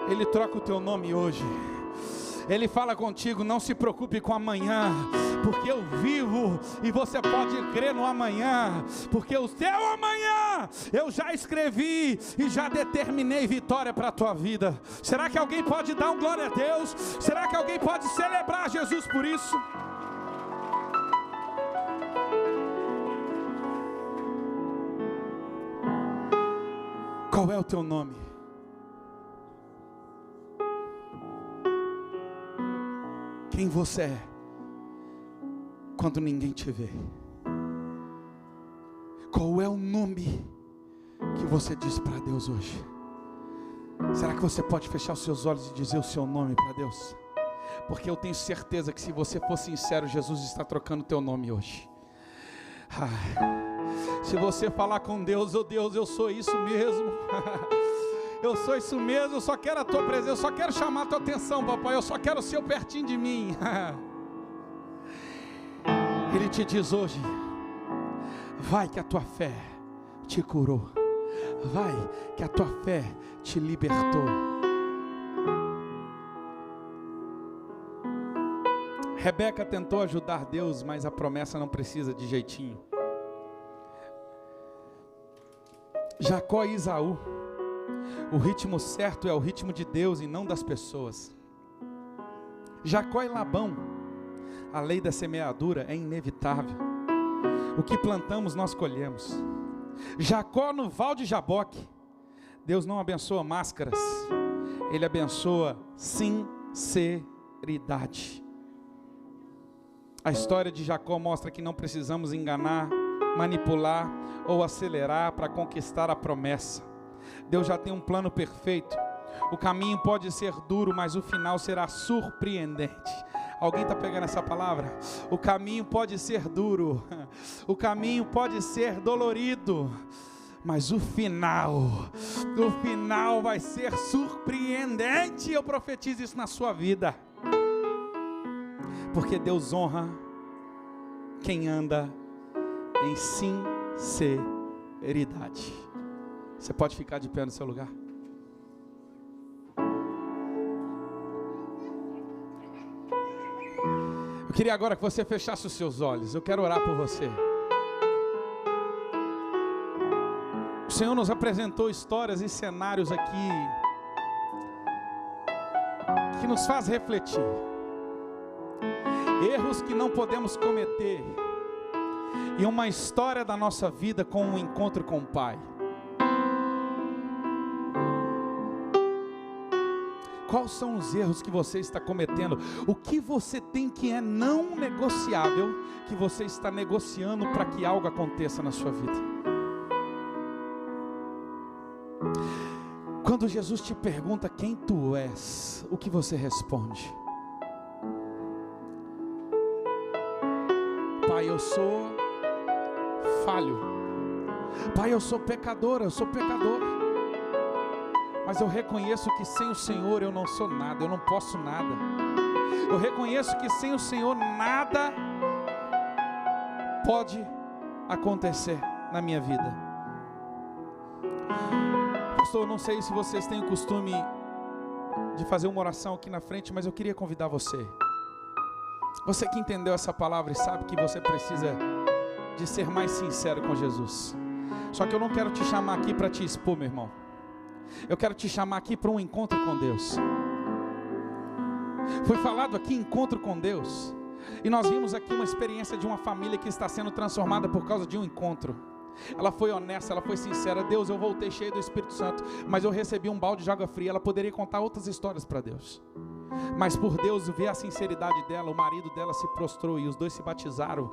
Speaker 1: Ele troca o teu nome hoje. Ele fala contigo, não se preocupe com amanhã, porque eu vivo, e você pode crer no amanhã, porque o teu amanhã eu já escrevi e já determinei vitória para a tua vida. Será que alguém pode dar um glória a Deus? Será que alguém pode celebrar Jesus por isso? Qual é o teu nome? Quem você é quando ninguém te vê? Qual é o nome que você diz para Deus hoje? Será que você pode fechar os seus olhos e dizer o seu nome para Deus? Porque eu tenho certeza que se você for sincero, Jesus está trocando o teu nome hoje. Se você falar com Deus, oh Deus, eu sou isso mesmo. Eu sou isso mesmo, eu só quero a tua presença, eu só quero chamar a tua atenção, papai, eu só quero o seu pertinho de mim. Ele te diz hoje: vai que a tua fé te curou, vai que a tua fé te libertou. Rebeca tentou ajudar Deus, mas a promessa não precisa de jeitinho. Jacó e Esaú, o ritmo certo é o ritmo de Deus e não das pessoas. Jacó e Labão, a lei da semeadura é inevitável. O que plantamos nós colhemos. Jacó no val de Jaboque, Deus não abençoa máscaras, Ele abençoa sinceridade. A história de Jacó mostra que não precisamos enganar, manipular ou acelerar para conquistar a promessa. Deus já tem um plano perfeito. O caminho pode ser duro, mas o final será surpreendente. Alguém está pegando essa palavra? O caminho pode ser duro, o caminho pode ser dolorido, mas o final vai ser surpreendente. Eu profetizo isso na sua vida, porque Deus honra quem anda em sinceridade. Você pode ficar de pé no seu lugar? Eu queria agora que você fechasse os seus olhos. Eu quero orar por você. O Senhor nos apresentou histórias e cenários aqui que nos faz refletir. Erros que não podemos cometer. E uma história da nossa vida com um encontro com o Pai. Quais são os erros que você está cometendo? O que você tem que é não negociável, que você está negociando para que algo aconteça na sua vida? Quando Jesus te pergunta quem tu és, o que você responde? Pai, eu sou falho. Pai, eu sou pecador, eu sou pecador. Mas eu reconheço que sem o Senhor eu não sou nada, eu não posso nada. Eu reconheço que sem o Senhor nada pode acontecer na minha vida. Pastor, eu não sei se vocês têm o costume de fazer uma oração aqui na frente, mas eu queria convidar você. Você que entendeu essa palavra e sabe que você precisa de ser mais sincero com Jesus. Só que eu não quero te chamar aqui para te expor, meu irmão. Eu quero te chamar aqui para um encontro com Deus. Foi falado aqui encontro com Deus. E nós vimos aqui uma experiência de uma família que está sendo transformada por causa de um encontro. Ela foi honesta, ela foi sincera. Deus, eu voltei cheio do Espírito Santo, mas eu recebi um balde de água fria. Ela poderia contar outras histórias para Deus, mas por Deus ver a sinceridade dela, o marido dela se prostrou e os dois se batizaram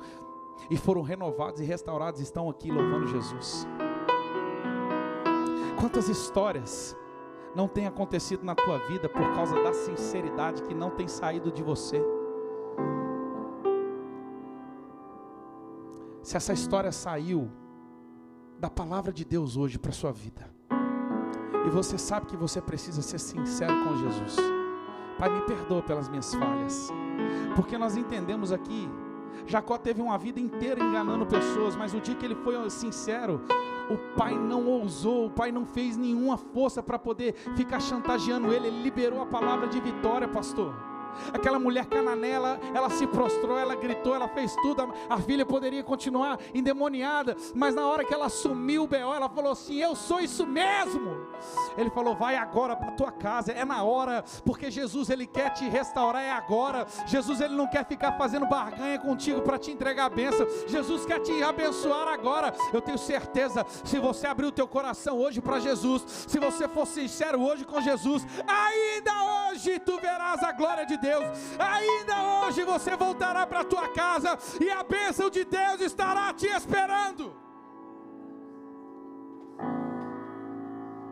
Speaker 1: e foram renovados e restaurados. Estão aqui louvando Jesus. Quantas histórias não tem acontecido na tua vida por causa da sinceridade que não tem saído de você? Se essa história saiu da palavra de Deus hoje para a sua vida, e você sabe que você precisa ser sincero com Jesus. Pai, me perdoa pelas minhas falhas, porque nós entendemos aqui, Jacó teve uma vida inteira enganando pessoas, mas o dia que ele foi sincero, o pai não ousou, o pai não fez nenhuma força para poder ficar chantageando ele. Ele liberou a palavra de vitória, pastor. Aquela mulher cananeia, ela se prostrou, ela gritou, ela fez tudo. A filha poderia continuar endemoniada, mas na hora que ela assumiu o B.O., ela falou assim: eu sou isso mesmo. Ele falou: vai agora para a tua casa, é na hora, porque Jesus, ele quer te restaurar, é agora. Jesus, ele não quer ficar fazendo barganha contigo para te entregar a bênção. Jesus quer te abençoar agora. Eu tenho certeza, se você abrir o teu coração hoje para Jesus, se você for sincero hoje com Jesus, ainda hoje tu verás a glória de Deus. Ainda hoje você voltará para a tua casa e a bênção de Deus estará te esperando.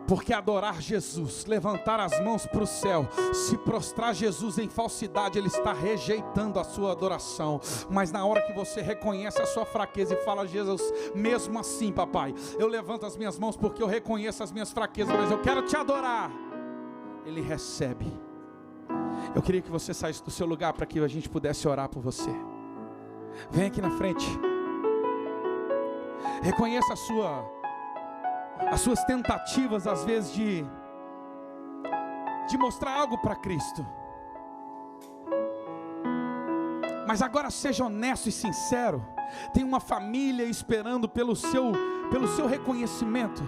Speaker 1: Porque adorar Jesus, levantar as mãos para o céu, se prostrar Jesus em falsidade, Ele está rejeitando a sua adoração. Mas na hora que você reconhece a sua fraqueza e fala: Jesus, mesmo assim, papai, eu levanto as minhas mãos porque eu reconheço as minhas fraquezas, mas eu quero te adorar, Ele recebe. Eu queria que você saísse do seu lugar para que a gente pudesse orar por você. Vem aqui na frente. Reconheça as suas tentativas, às vezes, de mostrar algo para Cristo. Mas agora seja honesto e sincero. Tem uma família esperando pelo seu reconhecimento.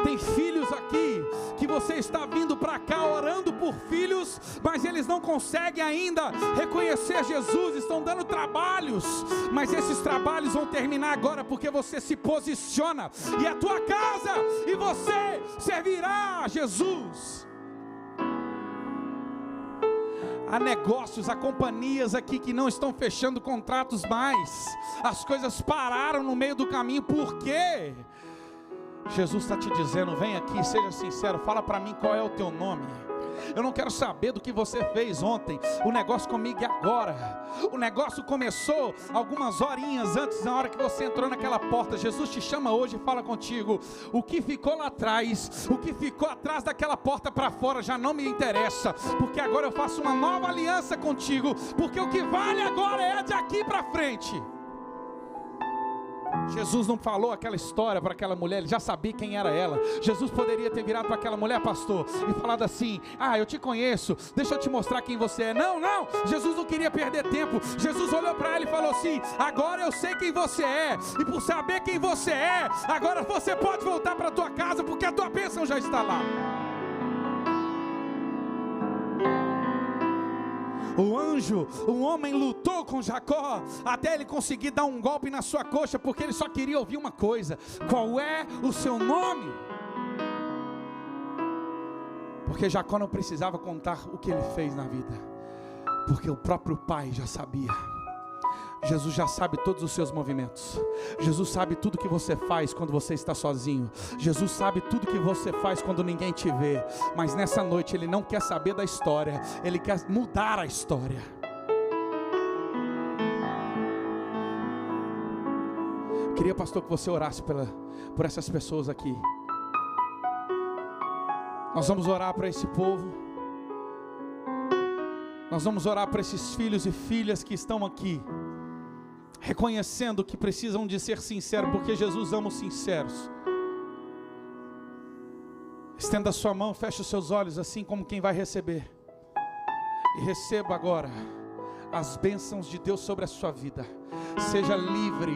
Speaker 1: Tem filhos aqui que você está vindo para cá orando por filhos, mas eles não conseguem ainda reconhecer Jesus, estão dando trabalhos, mas esses trabalhos vão terminar agora, porque você se posiciona, e é a tua casa, e você servirá a Jesus. Há negócios, há companhias aqui que não estão fechando contratos mais, as coisas pararam no meio do caminho. Por quê? Jesus está te dizendo: vem aqui, seja sincero, fala para mim qual é o teu nome. Eu não quero saber do que você fez ontem. O negócio comigo é agora. O negócio começou algumas horinhas antes, na hora que você entrou naquela porta. Jesus te chama hoje e fala contigo: o que ficou lá atrás, o que ficou atrás daquela porta para fora já não me interessa, porque agora eu faço uma nova aliança contigo, porque o que vale agora é de aqui para frente. Jesus não falou aquela história para aquela mulher, Ele já sabia quem era ela. Jesus poderia ter virado para aquela mulher, pastor, e falado assim: ah, eu te conheço, deixa eu te mostrar quem você é. Não, Jesus não queria perder tempo. Jesus olhou para ela e falou assim: agora eu sei quem você é, e por saber quem você é, agora você pode voltar para a tua casa, porque a tua bênção já está lá. O anjo, o homem lutou com Jacó, até ele conseguir dar um golpe na sua coxa, porque ele só queria ouvir uma coisa: qual é o seu nome? Porque Jacó não precisava contar o que ele fez na vida, porque o próprio pai já sabia. Jesus já sabe todos os seus movimentos. Jesus sabe tudo que você faz quando você está sozinho. Jesus sabe tudo que você faz quando ninguém te vê. Mas nessa noite Ele não quer saber da história, Ele quer mudar a história. Eu queria, pastor, que você orasse por essas pessoas aqui. Nós vamos orar para esse povo. Nós vamos orar para esses filhos e filhas que estão aqui, reconhecendo que precisam de ser sinceros, porque Jesus ama os sinceros. Estenda a sua mão, feche os seus olhos, assim como quem vai receber, e receba agora as bênçãos de Deus sobre a sua vida. Seja livre,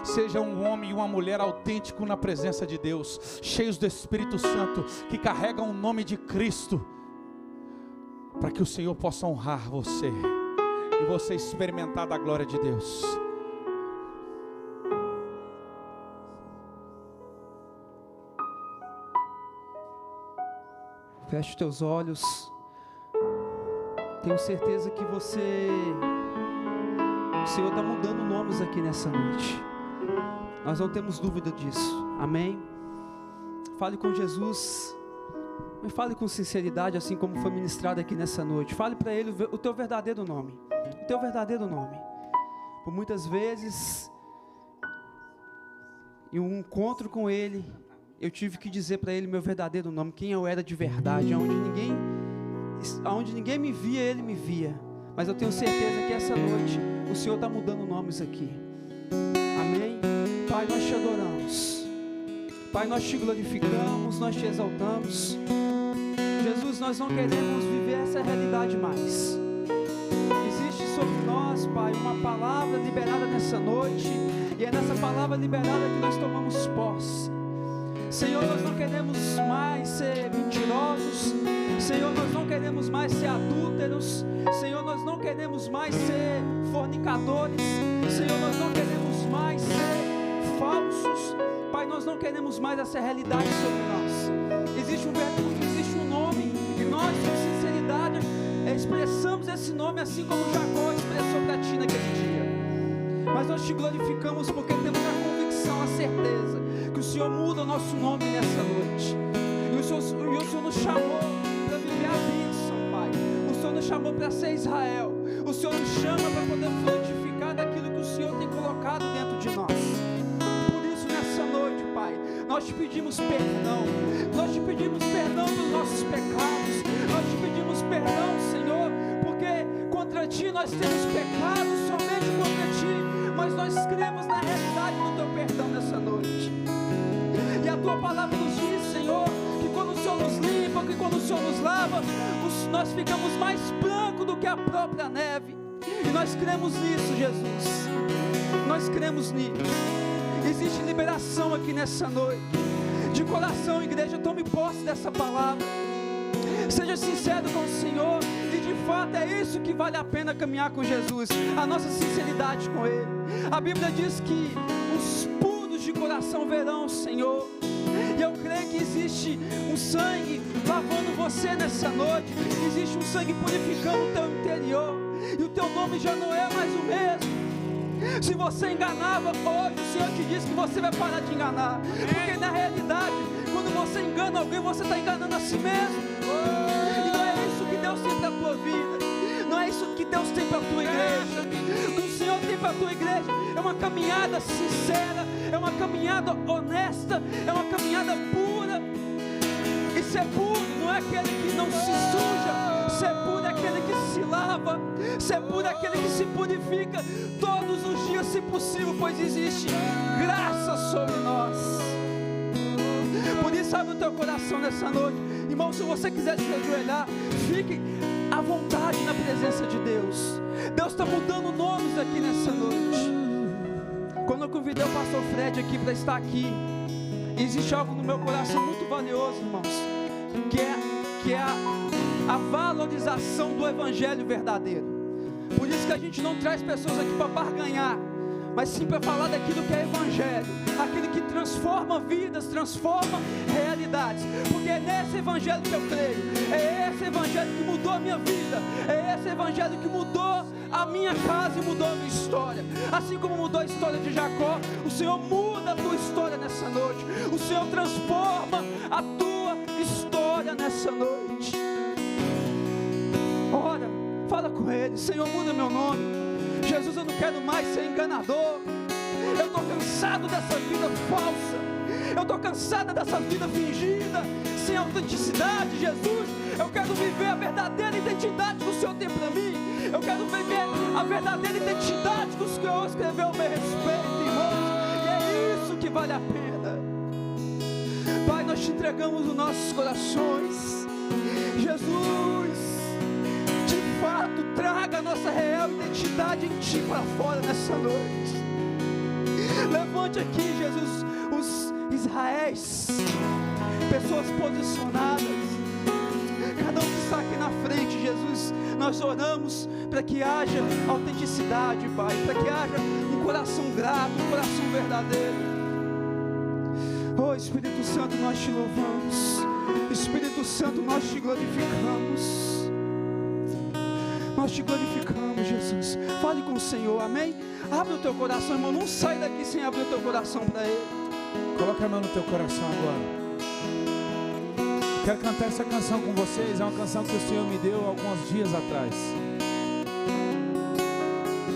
Speaker 1: seja um homem e uma mulher autêntico na presença de Deus, cheios do Espírito Santo, que carregam o nome de Cristo, para que o Senhor possa honrar você, e você experimentar da glória de Deus.
Speaker 2: Feche os teus olhos. Tenho certeza que o Senhor está mudando nomes aqui nessa noite. Nós não temos dúvida disso. Amém? Fale com Jesus, mas fale com sinceridade, assim como foi ministrado aqui nessa noite. Fale para Ele o teu verdadeiro nome. O teu verdadeiro nome. Por muitas vezes, em um encontro com Ele, eu tive que dizer para Ele meu verdadeiro nome, quem eu era de verdade, aonde ninguém me via, Ele me via. Mas eu tenho certeza que essa noite o Senhor está mudando nomes aqui. Amém? Pai, nós te adoramos. Pai, nós te glorificamos, nós te exaltamos. Jesus, nós não queremos viver essa realidade mais. Existe sobre nós, Pai, uma palavra liberada nessa noite, e é nessa palavra liberada que nós tomamos posse. Senhor, nós não queremos mais ser mentirosos. Senhor, nós não queremos mais ser adúlteros. Senhor, nós não queremos mais ser fornicadores. Senhor, nós não queremos mais ser falsos. Pai, nós não queremos mais essa realidade sobre nós. Existe um nome, e nós, com sinceridade, expressamos esse nome assim como Jacó expressou para ti naquele dia. Mas nós te glorificamos porque temos a convicção convicção, a certeza que o Senhor muda o nosso nome nessa noite. E o Senhor nos chamou para viver a bênção, Pai. O Senhor nos chamou para ser Israel. O Senhor nos chama para poder frutificar daquilo que o Senhor tem colocado dentro de nós. Por isso, nessa noite, Pai, nós te pedimos perdão. Nós te pedimos perdão pelos nossos pecados. Nós te pedimos perdão, Senhor, porque contra Ti nós temos pecado, somente contra Ti. Mas nós cremos na realidade do Teu perdão nessa noite. E a Tua palavra nos diz, Senhor, que quando o Senhor nos limpa, que quando o Senhor nos lava, nós ficamos mais brancos do que a própria neve. E nós cremos nisso, Jesus. Nós cremos nisso. Existe liberação aqui nessa noite. De coração, igreja, tome posse dessa palavra. Seja sincero com o Senhor. E de fato é isso que vale a pena caminhar com Jesus. A nossa sinceridade com Ele. A Bíblia diz que os puros de coração verão o Senhor. E eu creio que existe um sangue lavando você nessa noite. Existe um sangue purificando o teu interior. E o teu nome já não é mais o mesmo. Se você enganava hoje, o Senhor te diz que você vai parar de enganar. Porque na realidade, quando você engana alguém, você está enganando a si mesmo. E não é isso que Deus tem para a tua vida. Não é isso que Deus tem para a tua igreja. O que o Senhor tem para a tua igreja é uma caminhada sincera, é uma caminhada honesta, é uma caminhada pura. E ser puro não é aquele que não se suja. Ser puro é aquele que se lava. Ser puro é aquele que se purifica todos os dias, se possível, pois existe graça sobre nós. Por isso, abre o teu coração nessa noite. Irmão, se você quiser se ajoelhar, fique à vontade na presença de Deus. Deus está mudando nomes aqui nessa noite. Quando eu convidei o pastor Fred aqui para estar aqui, existe algo no meu coração muito valioso, irmãos, que é a valorização do evangelho verdadeiro. Por isso que a gente não traz pessoas aqui para barganhar, mas sim para falar daquilo que é evangelho, aquilo que transforma vidas, transforma realidades. Porque é nesse evangelho que eu creio, é esse evangelho que mudou a minha vida, é esse evangelho que mudou a minha casa e mudou a minha história. Assim como mudou a história de Jacó, o Senhor muda a tua história nessa noite. O Senhor transforma a tua história nessa noite. Ora, fala com Ele: Senhor, muda meu nome. Jesus, eu não quero mais ser enganador. Eu estou cansado dessa vida falsa. Eu estou cansada dessa vida fingida, sem autenticidade. Jesus, eu quero viver a verdadeira identidade que o Senhor tem para mim. Eu quero viver a verdadeira identidade que o Senhor escreveu a meu respeito, irmãos. E é isso que vale a pena. Pai, nós te entregamos os nossos corações. Jesus, de fato, traga a nossa real identidade em Ti para fora nessa noite. Levante aqui, Jesus, os Israéis, pessoas posicionadas. Cada um que está aqui na frente, Jesus, nós oramos para que haja autenticidade, Pai, para que haja um coração grato, um coração verdadeiro. Oh, Espírito Santo, nós te louvamos. Espírito Santo, nós te glorificamos. Nós te glorificamos, Jesus. Fale com o Senhor, amém? Abre o teu coração, irmão. Não sai daqui sem abrir o teu coração para Ele.
Speaker 1: Coloca a mão no teu coração agora. Quero cantar essa canção com vocês. É uma canção que o Senhor me deu alguns dias atrás.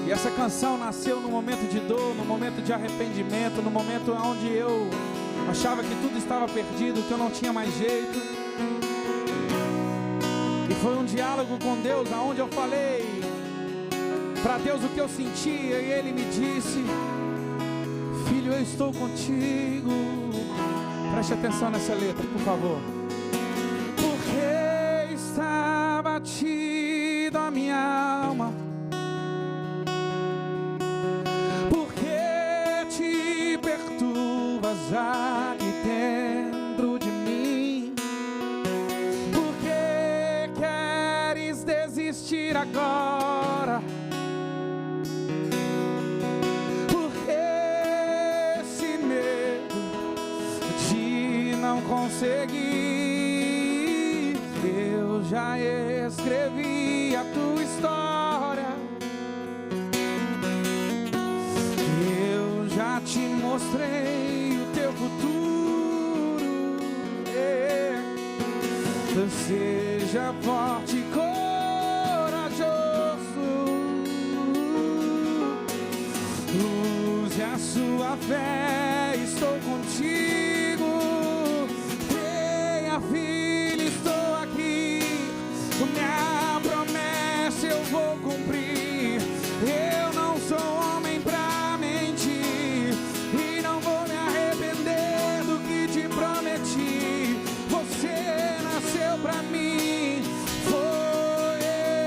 Speaker 1: E essa canção nasceu no momento de dor, no momento de arrependimento, no momento onde eu achava que tudo estava perdido, que eu não tinha mais jeito. E foi um diálogo com Deus, onde eu falei para Deus o que eu sentia, e Ele me disse: filho, eu estou contigo. Preste atenção nessa letra, por favor. Porque está batida a minha alma, porque te perturbas aqui dentro de mim, porque queres desistir agora, porque esse medo de não conseguir. Eu já escrevi a tua história, eu já te mostrei mostrei o teu futuro. Seja forte e corajoso. Use a sua fé, estou contigo. Creia, filho, estou aqui. Minha promessa eu vou cumprir. Eu não sou homem pra mentir e não vou me arrepender do que te prometi. Você nasceu pra mim, foi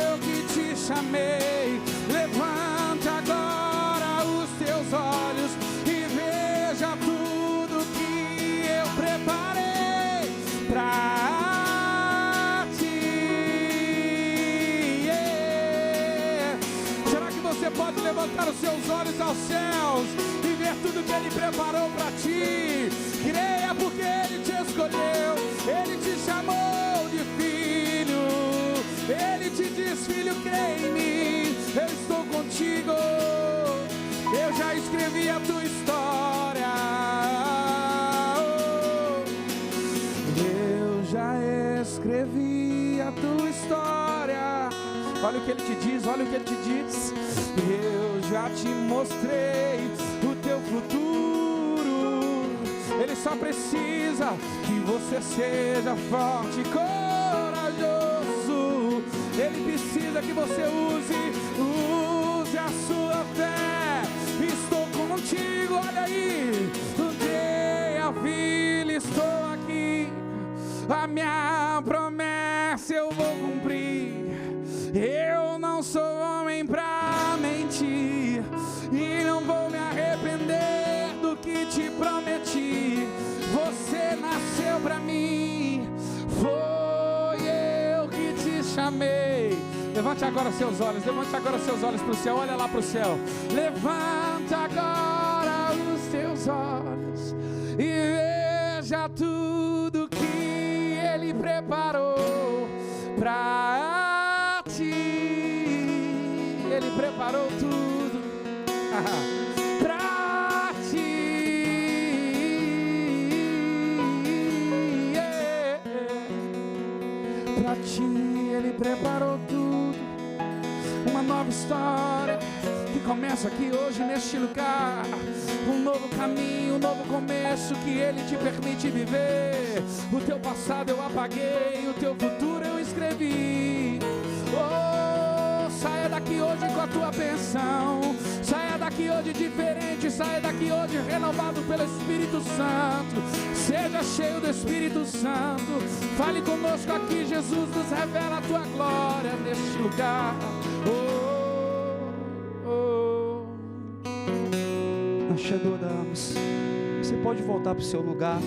Speaker 1: eu que te chamei. Levanta agora os teus olhos e veja tudo que eu preparei pra ti. Será que você pode levantar os seus olhos aos céus e ver tudo que Ele preparou pra ti? Creia, porque Ele te escolheu, Ele te chamou de filho. Ele te diz: filho, creia em mim, eu estou contigo. Eu já escrevi a tua história. Eu já escrevi a tua história. Olha o que Ele te diz, olha o que Ele te diz. Eu já te mostrei o teu futuro. Ele só precisa que você seja forte e corajoso. Ele precisa que você use a sua fé. Estou contigo, olha aí. Creia, filho, estou aqui. A minha promessa eu vou cumprir. Eu não sou homem pra mentir e não vou me arrepender do que te prometi. Você nasceu pra mim, foi eu que te chamei. Levante agora seus olhos, levante agora seus olhos pro céu, olha lá pro céu. Levanta agora os teus olhos e veja tudo que Ele preparou pra ti. Ele preparou tudo pra ti. Pra ti Ele preparou tudo. Uma nova história que começa aqui hoje neste lugar. Um novo caminho, um novo começo que Ele te permite viver. O teu passado eu apaguei, o teu futuro eu escrevi. Oh, saia daqui hoje com a tua bênção. Saia daqui hoje diferente. Saia daqui hoje renovado pelo Espírito Santo. Seja cheio do Espírito Santo. Fale conosco aqui, Jesus. Nos revela a tua glória neste lugar.
Speaker 2: Nós te adoramos. Você pode voltar para o seu lugar.